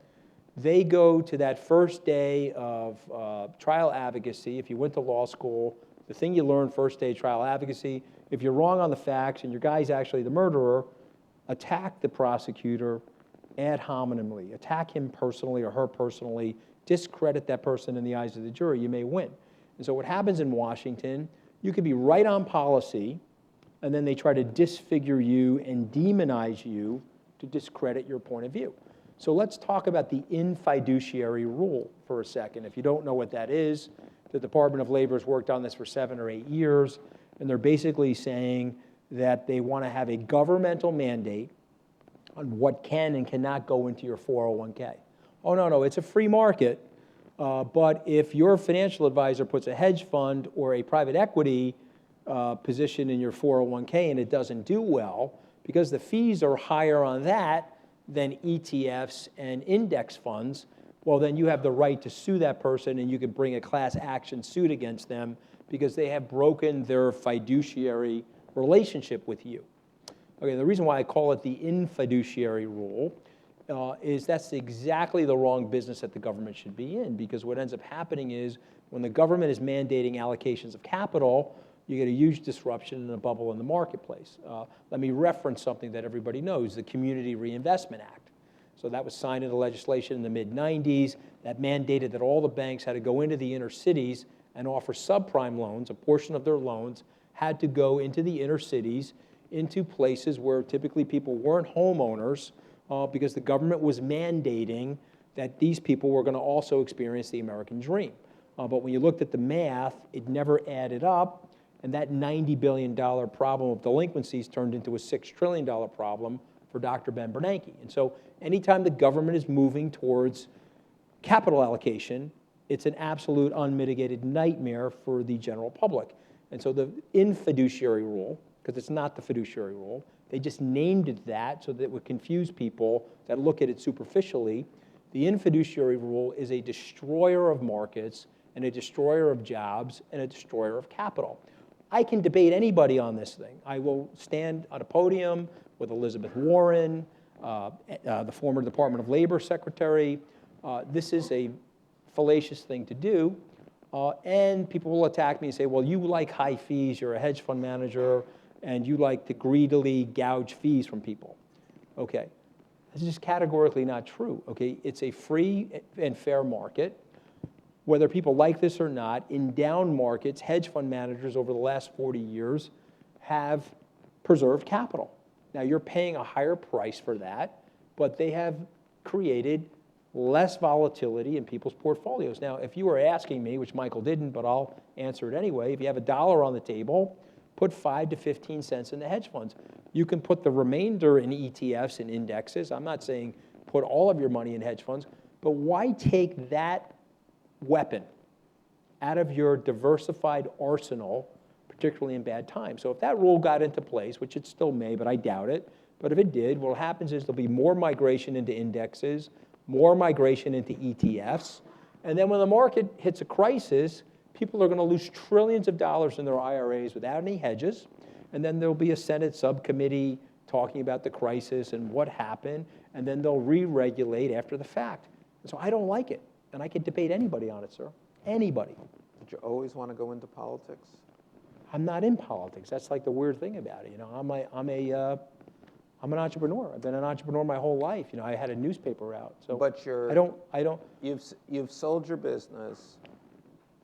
they go to that first day of trial advocacy. If you went to law school, the thing you learn first day trial advocacy, if you're wrong on the facts and your guy's actually the murderer, attack the prosecutor ad hominemly, attack him personally or her personally, discredit that person in the eyes of the jury, you may win. And so what happens in Washington, you could be right on policy, and then they try to disfigure you and demonize you to discredit your point of view. So let's talk about the in fiduciary rule for a second. If you don't know what that is, the Department of Labor has worked on this for 7 or 8 years, and they're basically saying that they want to have a governmental mandate on what can and cannot go into your 401k. Oh, no, it's a free market, but if your financial advisor puts a hedge fund or a private equity position in your 401k and it doesn't do well, because the fees are higher on that than ETFs and index funds, well, then you have the right to sue that person and you can bring a class action suit against them because they have broken their fiduciary relationship with you. Okay, the reason why I call it the infiduciary rule is that's exactly the wrong business that the government should be in, because what ends up happening is when the government is mandating allocations of capital, you get a huge disruption and a bubble in the marketplace. Let me reference something that everybody knows, the Community Reinvestment Act. So that was signed into legislation in the mid-90s that mandated that all the banks had to go into the inner cities and offer subprime loans. A portion of their loans had to go into the inner cities, into places where typically people weren't homeowners because the government was mandating that these people were going to also experience the American dream. But when you looked at the math, it never added up, and that $90 billion problem of delinquencies turned into a $6 trillion problem for Dr. Ben Bernanke. And so anytime the government is moving towards capital allocation, it's an absolute unmitigated nightmare for the general public. And so the infiduciary rule, because it's not the fiduciary rule, they just named it that so that it would confuse people that look at it superficially. The infiduciary rule is a destroyer of markets and a destroyer of jobs and a destroyer of capital. I can debate anybody on this thing. I will stand on a podium with Elizabeth Warren, the former Department of Labor Secretary. This is a fallacious thing to do. And people will attack me and say, well, you like high fees, you're a hedge fund manager, and you like to greedily gouge fees from people. Okay, this is just categorically not true. Okay, it's a free and fair market. Whether people like this or not, in down markets, hedge fund managers over the last 40 years have preserved capital. Now, you're paying a higher price for that, but they have created less volatility in people's portfolios. Now, if you were asking me, which Michael didn't, but I'll answer it anyway, if you have $1 on the table, put 5 to 15 cents in the hedge funds. You can put the remainder in ETFs and indexes. I'm not saying put all of your money in hedge funds, but why take that weapon out of your diversified arsenal, particularly in bad times? So if that rule got into place, which it still may, but I doubt it, but if it did, what happens is there'll be more migration into indexes, more migration into ETFs, and then when the market hits a crisis, people are going to lose trillions of dollars in their IRAs without any hedges, and then there'll be a Senate subcommittee talking about the crisis and what happened, and then they'll re-regulate after the fact. And so I don't like it, and I could debate anybody on it, sir. Anybody.
Did you always want to go into politics?
I'm not in politics. That's like the weird thing about it. You know, I'm an entrepreneur. I've been an entrepreneur my whole life. You know, I had a newspaper route. So
But
I don't.
You've sold your business.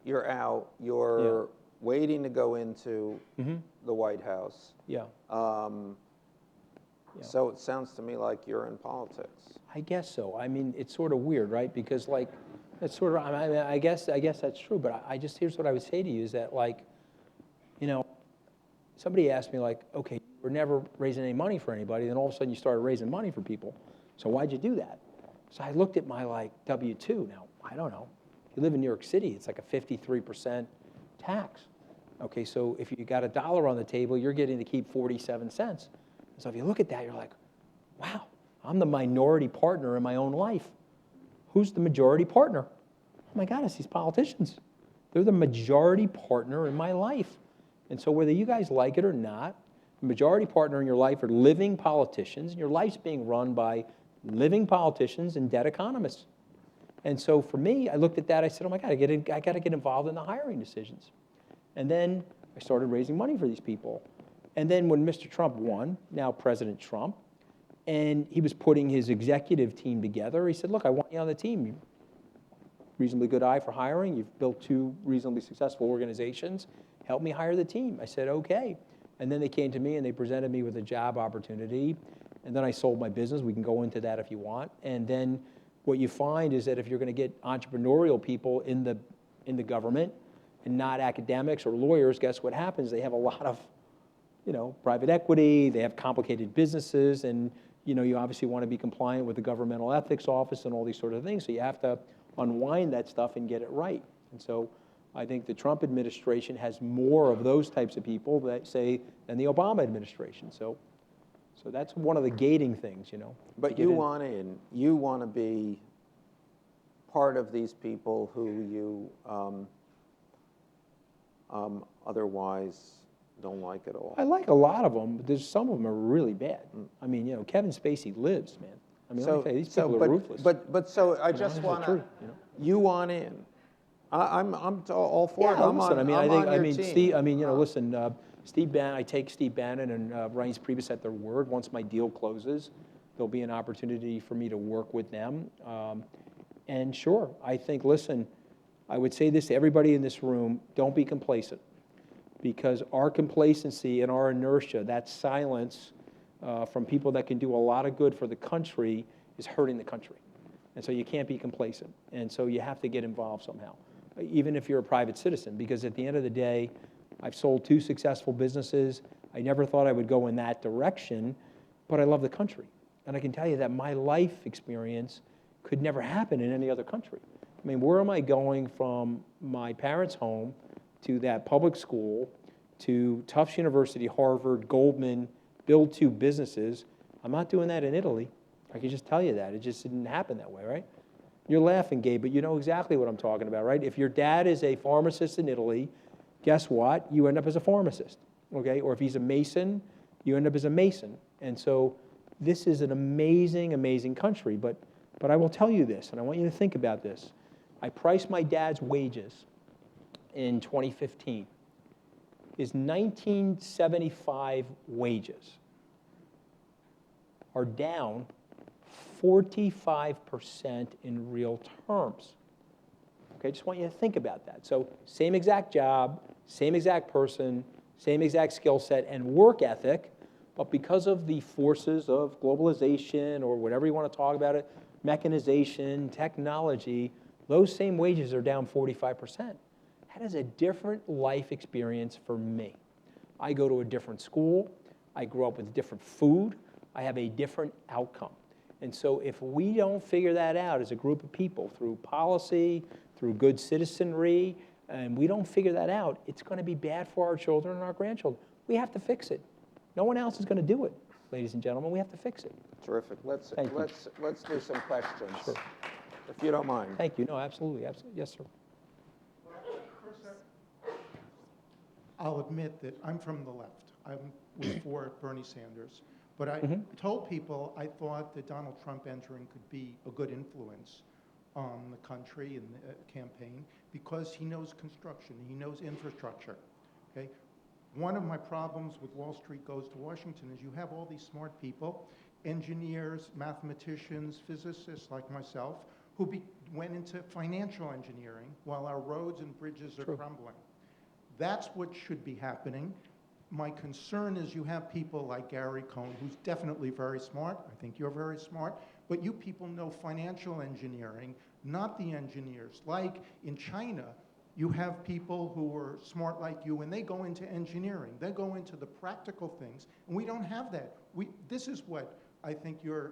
You're out. You're waiting to go into the White House.
Yeah.
So it sounds to me like you're in politics.
I guess so. I mean, it's sort of weird, right? Because like, it's sort of. I mean, I guess that's true. But I just here's what I would say to you is that like, you know, somebody asked me like, okay, we're never raising any money for anybody, then all of a sudden you started raising money for people. So why'd you do that? So I looked at my like W-2. Now I don't know. You live in New York City, it's like a 53% tax. Okay, so if you got $1 on the table, you're getting to keep 47 cents. So if you look at that, you're like, wow, I'm the minority partner in my own life. Who's the majority partner? Oh my God, it's these politicians. They're the majority partner in my life. And so whether you guys like it or not, the majority partner in your life are living politicians, and your life's being run by living politicians and dead economists. And so for me, I looked at that, I said, oh my God, I got to get involved in the hiring decisions. And then I started raising money for these people. And then when Mr. Trump won, now President Trump, and he was putting his executive team together, he said, look, I want you on the team. You've reasonably good eye for hiring. You've built 2 reasonably successful organizations. Help me hire the team. I said, okay. And then they came to me and they presented me with a job opportunity. And then I sold my business. We can go into that if you want. And then what you find is that if you're going to get entrepreneurial people in the government and not academics or lawyers, guess what happens? They have a lot of, private equity. They have complicated businesses, and you obviously want to be compliant with the governmental ethics office and all these sort of things. So you have to unwind that stuff and get it right. And so I think the Trump administration has more of those types of people that say than the Obama administration. So that's one of the gating things,
But you want in. You want to be part of these people who you otherwise don't like at all.
I like a lot of them, but there's some of them are really bad. I mean, Kevin Spacey lives, man. I mean, let me tell you, these people are ruthless.
But so I just
it's
want
the
to.
truth,
You want in. I'm all for it.
Yeah,
I'm
listen,
on,
I mean,
I'm on your team.
Steve, listen, Steve Bannon, I take Steve Bannon and Reince Priebus at their word. Once my deal closes, there'll be an opportunity for me to work with them. And sure, I think, listen, I would say this to everybody in this room, don't be complacent. Because our complacency and our inertia, that silence from people that can do a lot of good for the country is hurting the country. And so you can't be complacent. And so you have to get involved somehow, even if you're a private citizen, because at the end of the day, I've sold 2 successful businesses. I never thought I would go in that direction, but I love the country. And I can tell you that my life experience could never happen in any other country. I mean, where am I going from my parents' home to that public school, to Tufts University, Harvard, Goldman, build 2 businesses? I'm not doing that in Italy. I can just tell you that. It just didn't happen that way, right? You're laughing, Gabe, but you know exactly what I'm talking about, right? If your dad is a pharmacist in Italy, guess what? You end up as a pharmacist, okay? Or if he's a mason, you end up as a mason. And so this is an amazing, amazing country. But I will tell you this, and I want you to think about this. I priced my dad's wages in 2015. His 1975 wages are down 45% in real terms. Okay, just want you to think about that. So same exact job, same exact person, same exact skill set and work ethic, but because of the forces of globalization or whatever you want to talk about it, mechanization, technology, those same wages are down 45%. That is a different life experience for me. I go to a different school. I grew up with different food. I have a different outcome. And so if we don't figure that out as a group of people through policy, through good citizenry, and we don't figure that out, it's going to be bad for our children and our grandchildren. We have to fix it. No one else is going to do it, ladies and gentlemen. We have to fix it.
Terrific. Let's do some questions,
Sure.
if you don't mind.
Thank you. No, absolutely. Absolutely. Yes, sir.
I'll admit that I'm from the left. I was for Bernie Sanders. But I told people I thought that Donald Trump entering could be a good influence on the country and the campaign because he knows construction, he knows infrastructure. Okay? One of my problems with Wall Street Goes to Washington is you have all these smart people, engineers, mathematicians, physicists like myself, who went into financial engineering while our roads and bridges are crumbling. That's what should be happening. My concern is you have people like Gary Cohn, who's definitely very smart. I think you're very smart. But you people know financial engineering, not the engineers. Like in China, you have people who are smart like you, and they go into engineering. They go into the practical things, and we don't have that. This is what I think the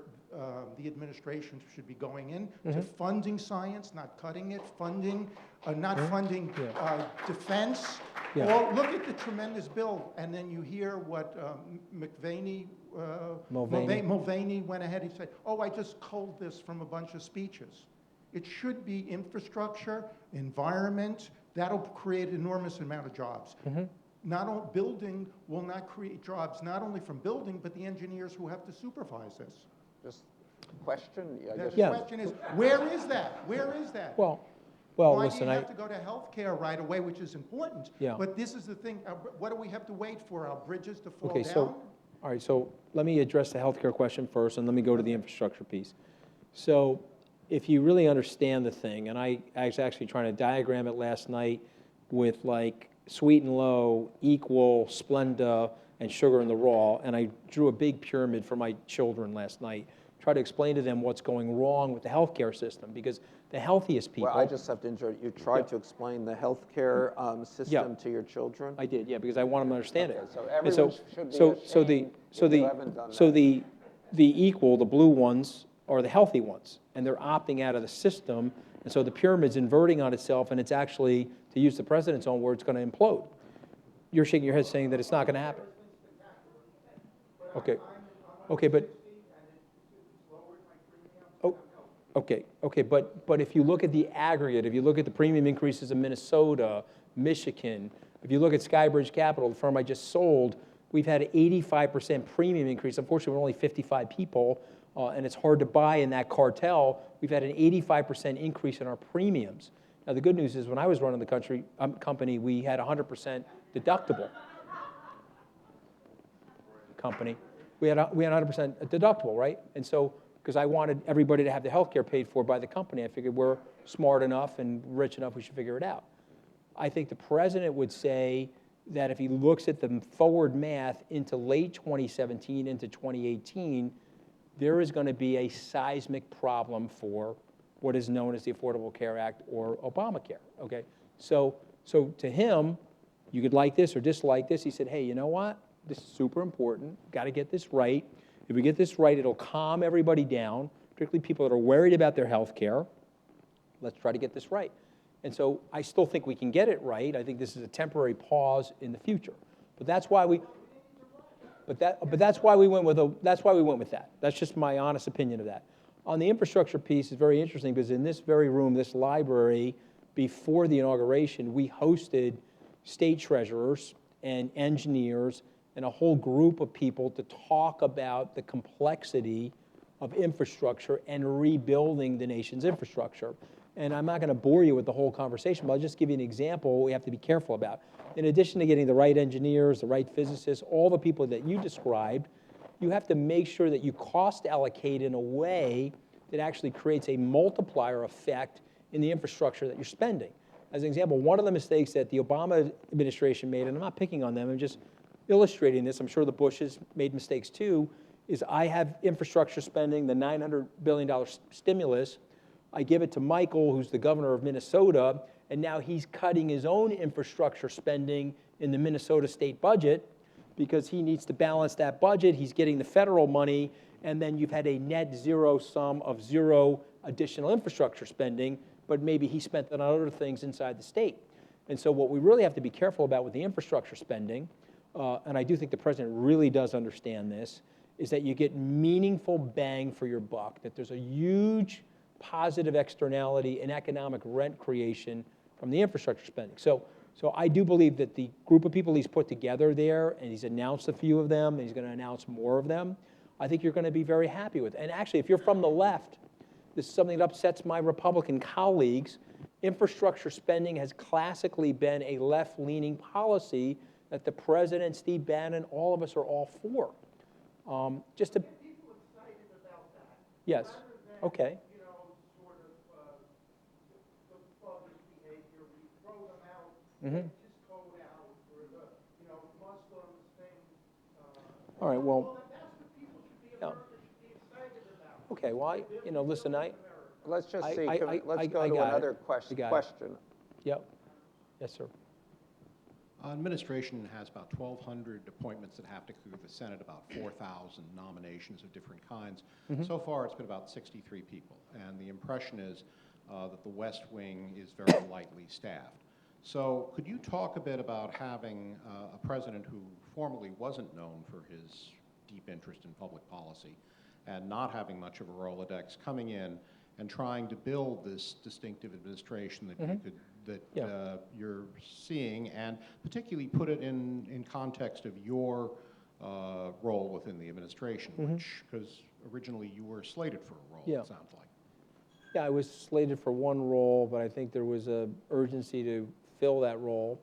administration should be going in, to funding science, not cutting it, funding, not funding defense.
Yeah.
Well, look at the tremendous bill, and then you hear what Mulvaney went ahead and said, oh, I just culled this from a bunch of speeches. It should be infrastructure, environment. That'll create an enormous amount of jobs. Not all building will not create jobs, not only from building, but the engineers who have to supervise this.
Question? I guess.
The
Yeah.
question is, where is that? Where is that?
Well,
Why
listen,
do you have to go to healthcare right away, which is important?
Yeah.
But this is the thing, what do we have to wait for, our bridges to fall
okay,
down?
so, all right, so let me address the healthcare question first, and let me go to the infrastructure piece. So if you really understand the thing, and I was actually trying to diagram it last night with like sweet and low equal Splenda and sugar in the raw, and I drew a big pyramid for my children last night, try to explain to them what's going wrong with the healthcare system, because the healthiest people.
Well, I just have to interrupt. You tried to explain the healthcare system to your children?
I did, yeah, because I want them to understand
Okay,
it.
so
And
everyone should be
so
ashamed if you haven't done
the equal, the blue ones, are the healthy ones, and they're opting out of the system, and so the pyramid's inverting on itself, and it's actually, to use the president's own words, going to implode. You're shaking your head saying that it's not going to happen. Okay, but. Oh, okay, but if you look at the aggregate, if you look at the premium increases in Minnesota, Michigan, if you look at Skybridge Capital, the firm I just sold, we've had an 85% premium increase. Unfortunately, we're only 55 people, and it's hard to buy in that cartel. We've had an 85% increase in our premiums. Now, the good news is when I was running the company, we had 100% deductible. Company, we had 100% deductible, right? And so, because I wanted everybody to have the health care paid for by the company, I figured we're smart enough and rich enough, we should figure it out. I think the president would say that if he looks at the forward math into late 2017 into 2018, there is going to be a seismic problem for what is known as the Affordable Care Act or Obamacare, okay? So to him, you could like this or dislike this. He said, hey, you know what? This is super important. Got to get this right. If we get this right, it'll calm everybody down, particularly people that are worried about their health care. Let's try to get this right. And so I still think we can get it right. I think this is a temporary pause in the future. But that's why we that's why we went with that. That's just my honest opinion of that. On the infrastructure piece, it's very interesting because in this very room, this library, before the inauguration, we hosted state treasurers and engineers and a whole group of people to talk about the complexity of infrastructure and rebuilding the nation's infrastructure. And I'm not going to bore you with the whole conversation, but I'll just give you an example we have to be careful about. In addition to getting the right engineers, the right physicists, all the people that you described, you have to make sure that you cost allocate in a way that actually creates a multiplier effect in the infrastructure that you're spending. As an example, one of the mistakes that the Obama administration made, and I'm not picking on them, I'm just illustrating this, I'm sure the Bushes made mistakes too, is I have infrastructure spending, the $900 billion stimulus, I give it to Michael, who's the governor of Minnesota, and now he's cutting his own infrastructure spending in the Minnesota state budget because he needs to balance that budget, he's getting the federal money, and then you've had a net zero sum of zero additional infrastructure spending, but maybe he spent it on other things inside the state. And so what we really have to be careful about with the infrastructure spending, and I do think the president really does understand this, is that you get meaningful bang for your buck, that there's a huge positive externality and economic rent creation from the infrastructure spending. So I do believe that the group of people he's put together there, and he's announced a few of them, and he's going to announce more of them, I think you're going to be very happy with. And actually, if you're from the left, this is something that upsets my Republican colleagues. Infrastructure spending has classically been a left-leaning policy that the president, Steve Bannon, all of us are all for. Just to. People excited about that. Yes. Okay.
You know, sort of the father's behavior, we throw them out, just code out, or the, you know, Muslims thing.
All right. Well.
That's what people should be, America should be excited about.
Okay. Well, listen,
Let's just see. Let's
I
go to
got
another
it.
question.
Yep. Yes, sir.
Administration has about 1,200 appointments that have to go through the Senate, about 4,000 nominations of different kinds. So far, it's been about 63 people, and the impression is that the West Wing is very lightly staffed. So could you talk a bit about having a president who formerly wasn't known for his deep interest in public policy and not having much of a Rolodex coming in and trying to build this distinctive administration that you could you're seeing, and particularly put it in context of your role within the administration, which, because originally you were slated for a role,
Yeah.
it sounds like.
Yeah, I was slated for one role, but I think there was a urgency to fill that role.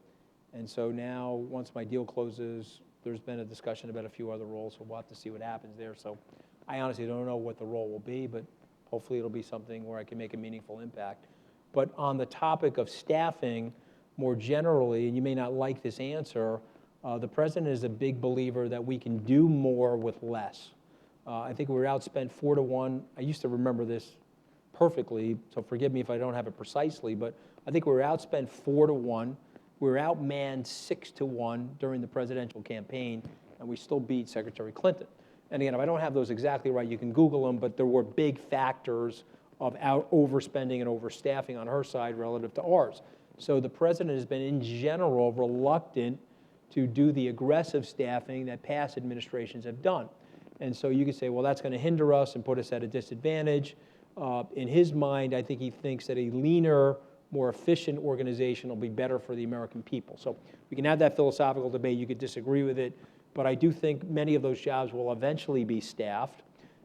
And so now, once my deal closes, there's been a discussion about a few other roles, so we'll have to see what happens there. So I honestly don't know what the role will be, but hopefully it'll be something where I can make a meaningful impact. But on the topic of staffing, more generally, and you may not like this answer, the president is a big believer that we can do more with less. I think we were outspent 4-1. I used to remember this perfectly, so forgive me if I don't have it precisely, but I think we were outspent 4-1. We were outmanned 6-1 during the presidential campaign, and we still beat Secretary Clinton. And again, if I don't have those exactly right, you can Google them, but there were big factors of overspending and overstaffing on her side relative to ours. So the president has been, in general, reluctant to do the aggressive staffing that past administrations have done. And so you could say, well, that's going to hinder us and put us at a disadvantage. In his mind, I think he thinks that a leaner, more efficient organization will be better for the American people. So we can have that philosophical debate. You could disagree with it. But I do think many of those jobs will eventually be staffed.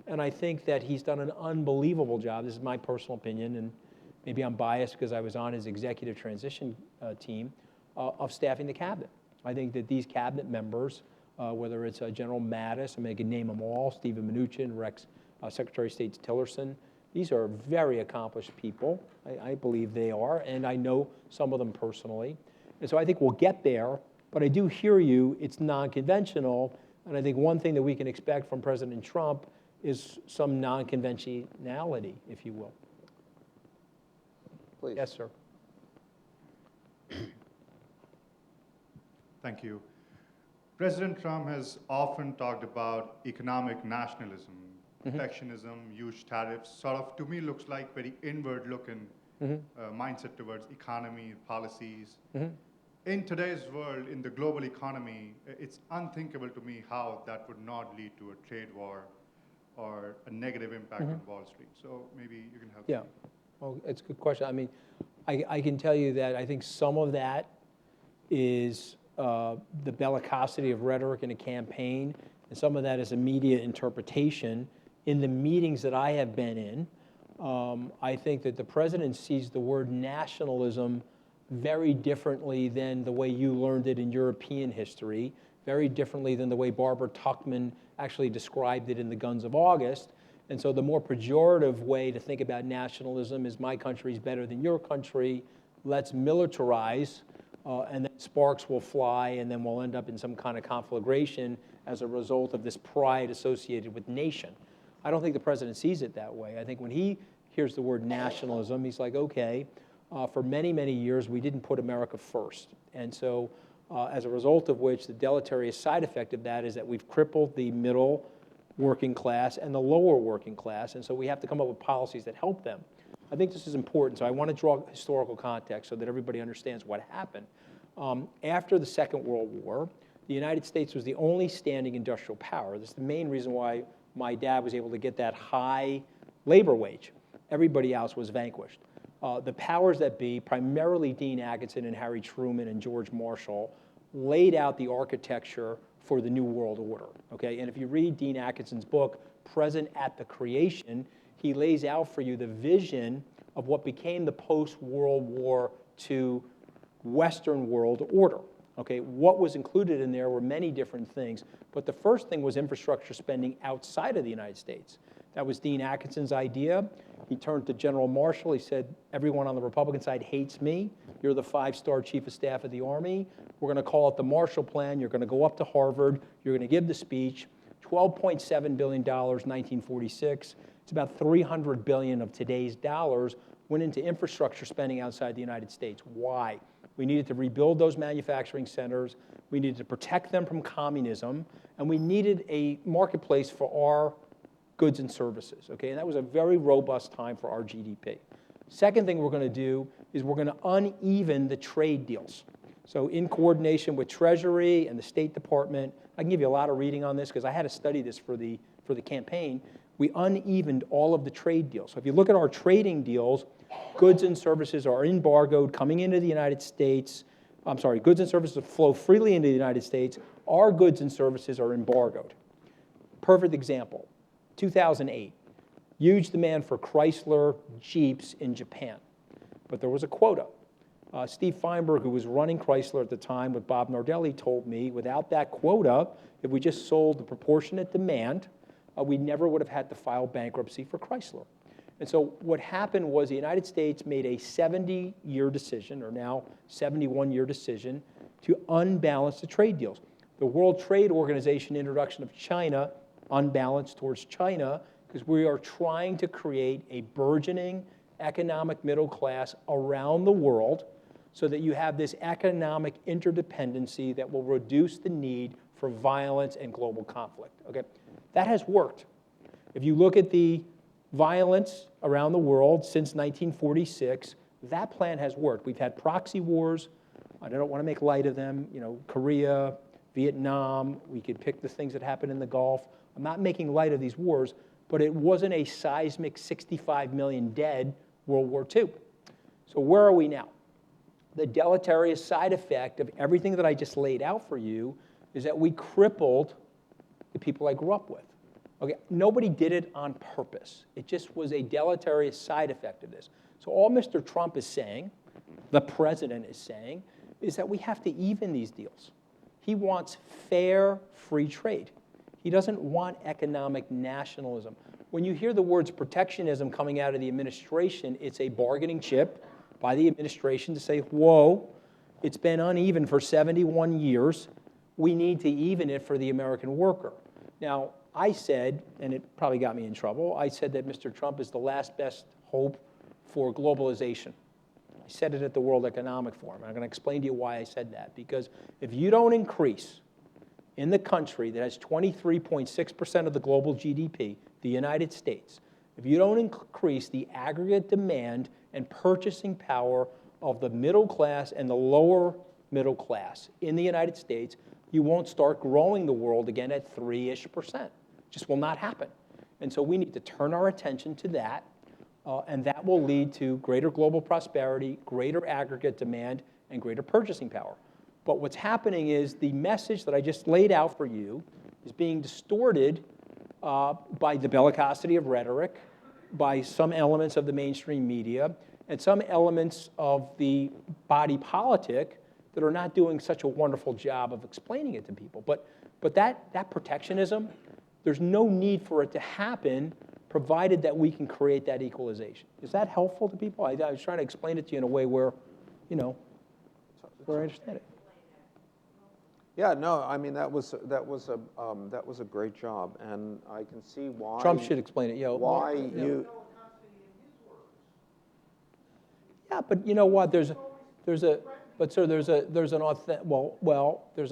And I think that he's done an unbelievable job. This is my personal opinion, and maybe I'm biased because I was on his executive transition team of staffing the cabinet. I think that these cabinet members, whether it's General Mattis, I mean, I can name them all, Stephen Mnuchin, Secretary of State Tillerson, these are very accomplished people. I believe they are, and I know some of them personally. And so I think we'll get there, but I do hear you, it's non-conventional, and I think one thing that we can expect from President Trump is some non-conventionality, if you will.
Please.
Yes, sir.
Thank you. President Trump has often talked about economic nationalism, protectionism, huge tariffs, sort of, to me, looks like very inward-looking mindset towards economy, policies. In today's world, in the global economy, it's unthinkable to me how that would not lead to a trade war or a negative impact on Wall Street. So maybe you can help me.
Yeah, well, it's a good question. I mean, I can tell you that I think some of that is the bellicosity of rhetoric in a campaign, and some of that is a media interpretation. In the meetings that I have been in, I think that the president sees the word nationalism very differently than the way you learned it in European history, very differently than the way Barbara Tuchman actually described it in The Guns of August. And so the more pejorative way to think about nationalism is my country's better than your country, let's militarize, and then sparks will fly, and then we'll end up in some kind of conflagration as a result of this pride associated with nation. I don't think the president sees it that way. I think when he hears the word nationalism, he's like, okay, for many, many years, we didn't put America first. And so as a result of which, the deleterious side effect of that is that we've crippled the middle working class and the lower working class, and so we have to come up with policies that help them. I think this is important, so I want to draw historical context so that everybody understands what happened. After the Second World War, the United States was the only standing industrial power. This is the main reason why my dad was able to get that high labor wage. Everybody else was vanquished. The powers that be, primarily Dean Atkinson and Harry Truman and George Marshall, laid out the architecture for the New World Order, okay? And if you read Dean Atkinson's book, Present at the Creation, he lays out for you the vision of what became the post-World War II Western world order, okay? What was included in there were many different things, but the first thing was infrastructure spending outside of the United States. That was Dean Atkinson's idea. He turned to General Marshall. He said, everyone on the Republican side hates me. You're the 5-star chief of staff of the Army. We're going to call it the Marshall Plan. You're going to go up to Harvard. You're going to give the speech. $12.7 billion, 1946. It's about $300 billion of today's dollars went into infrastructure spending outside the United States. Why? We needed to rebuild those manufacturing centers. We needed to protect them from communism. And we needed a marketplace for our goods and services, okay? And that was a very robust time for our GDP. Second thing we're going to do is we're going to uneven the trade deals. So in coordination with Treasury and the State Department, I can give you a lot of reading on this because I had to study this for the campaign. We unevened all of the trade deals. So if you look at our trading deals, goods and services are embargoed coming into the United States. I'm sorry, goods and services flow freely into the United States. Our goods and services are embargoed. Perfect example. 2008. Huge demand for Chrysler Jeeps in Japan. But there was a quota. Steve Feinberg, who was running Chrysler at the time with Bob Nardelli, told me without that quota, if we just sold the proportionate demand, we never would have had to file bankruptcy for Chrysler. And so what happened was the United States made a 70-year decision, or now 71-year decision, to unbalance the trade deals. The World Trade Organization introduction of China unbalanced towards China because we are trying to create a burgeoning economic middle class around the world so that you have this economic interdependency that will reduce the need for violence and global conflict. Okay? That has worked. If you look at the violence around the world since 1946, that plan has worked. We've had proxy wars. I don't want to make light of them. You know, Korea, Vietnam, we could pick the things that happened in the Gulf. I'm not making light of these wars, but it wasn't a seismic 65 million dead World War II. So where are we now? The deleterious side effect of everything that I just laid out for you is that we crippled the people I grew up with. Okay, nobody did it on purpose. It just was a deleterious side effect of this. So all Mr. Trump is saying, the president is saying, is that we have to even these deals. He wants fair, free trade. He doesn't want economic nationalism. When you hear the words protectionism coming out of the administration, it's a bargaining chip by the administration to say, whoa, it's been uneven for 71 years. We need to even it for the American worker. Now, I said, and it probably got me in trouble, I said that Mr. Trump is the last best hope for globalization. I said it at the World Economic Forum. I'm going to explain to you why I said that. Because if you don't increase in the country that has 23.6% of the global GDP, the United States, if you don't increase the aggregate demand and purchasing power of the middle class and the lower middle class in the United States, you won't start growing the world again at 3-ish%. Just will not happen. And so we need to turn our attention to that, and that will lead to greater global prosperity, greater aggregate demand, and greater purchasing power. But what's happening is the message that I just laid out for you is being distorted by the bellicosity of rhetoric, by some elements of the mainstream media, and some elements of the body politic that are not doing such a wonderful job of explaining it to people. But that protectionism, there's no need for it to happen provided that we can create that equalization. Is that helpful to people? I was trying to explain it to you in a way where, you know, where I understand it.
Yeah, no, I mean that was a great job, and I can see why
Trump should explain it.
Why you?
Yeah, but you know what? There's an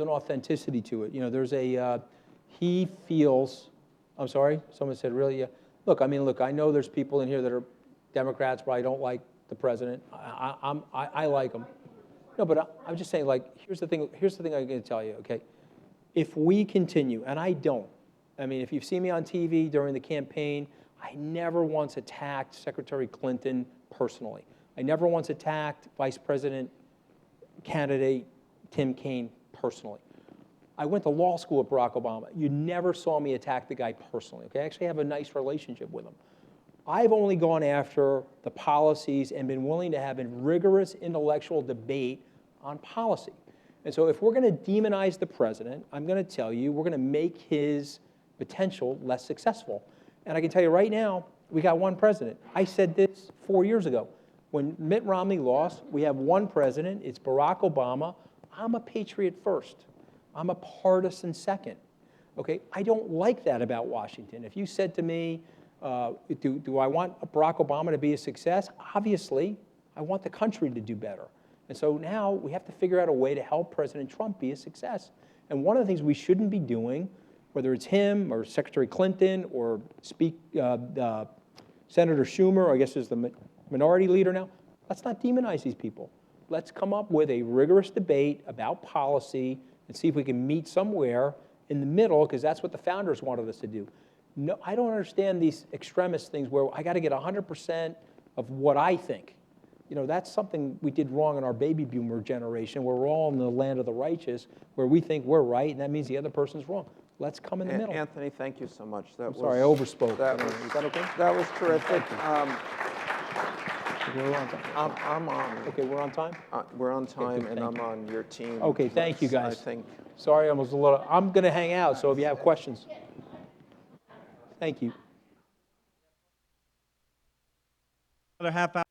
authenticity to it. You know, there's a he feels. I'm sorry. Someone said, really? Yeah. Look, I know there's people in here that are Democrats, but I don't like the president. I like him. No, but I'm just saying, like, here's the thing I'm going to tell you, okay? If we continue, and I don't, I mean, if you've seen me on TV during the campaign, I never once attacked Secretary Clinton personally. I never once attacked Vice President candidate Tim Kaine personally. I went to law school with Barack Obama. You never saw me attack the guy personally, okay? I actually have a nice relationship with him. I've only gone after the policies and been willing to have a rigorous intellectual debate on policy. And so if we're going to demonize the president, I'm going to tell you, we're going to make his potential less successful. And I can tell you right now, we got one president. I said this 4 years ago. When Mitt Romney lost, we have one president. It's Barack Obama. I'm a patriot first. I'm a partisan second. Okay? I don't like that about Washington. If you said to me, do I want Barack Obama to be a success? Obviously, I want the country to do better. And so now we have to figure out a way to help President Trump be a success. And one of the things we shouldn't be doing, whether it's him or Secretary Clinton or Senator Schumer, or I guess is the minority leader now, let's not demonize these people. Let's come up with a rigorous debate about policy and see if we can meet somewhere in the middle, because that's what the founders wanted us to do. No, I don't understand these extremist things where I got to get 100% of what I think. You know, that's something we did wrong in our baby boomer generation, where we're all in the land of the righteous, where we think we're right, and that means the other person's wrong. let's come in the middle.
Anthony, thank you so much.
I'm sorry, I overspoke.
That was,
Is that okay?
that was terrific.
We're on time.
I'm on.
Okay, we're on time?
We're on time,
good,
and
thank
I'm on your team.
Okay, thank you,
Plus,
guys.
I think.
Sorry, I was a little, I'm going to hang out, so if you have questions. Thank you.
Another half hour.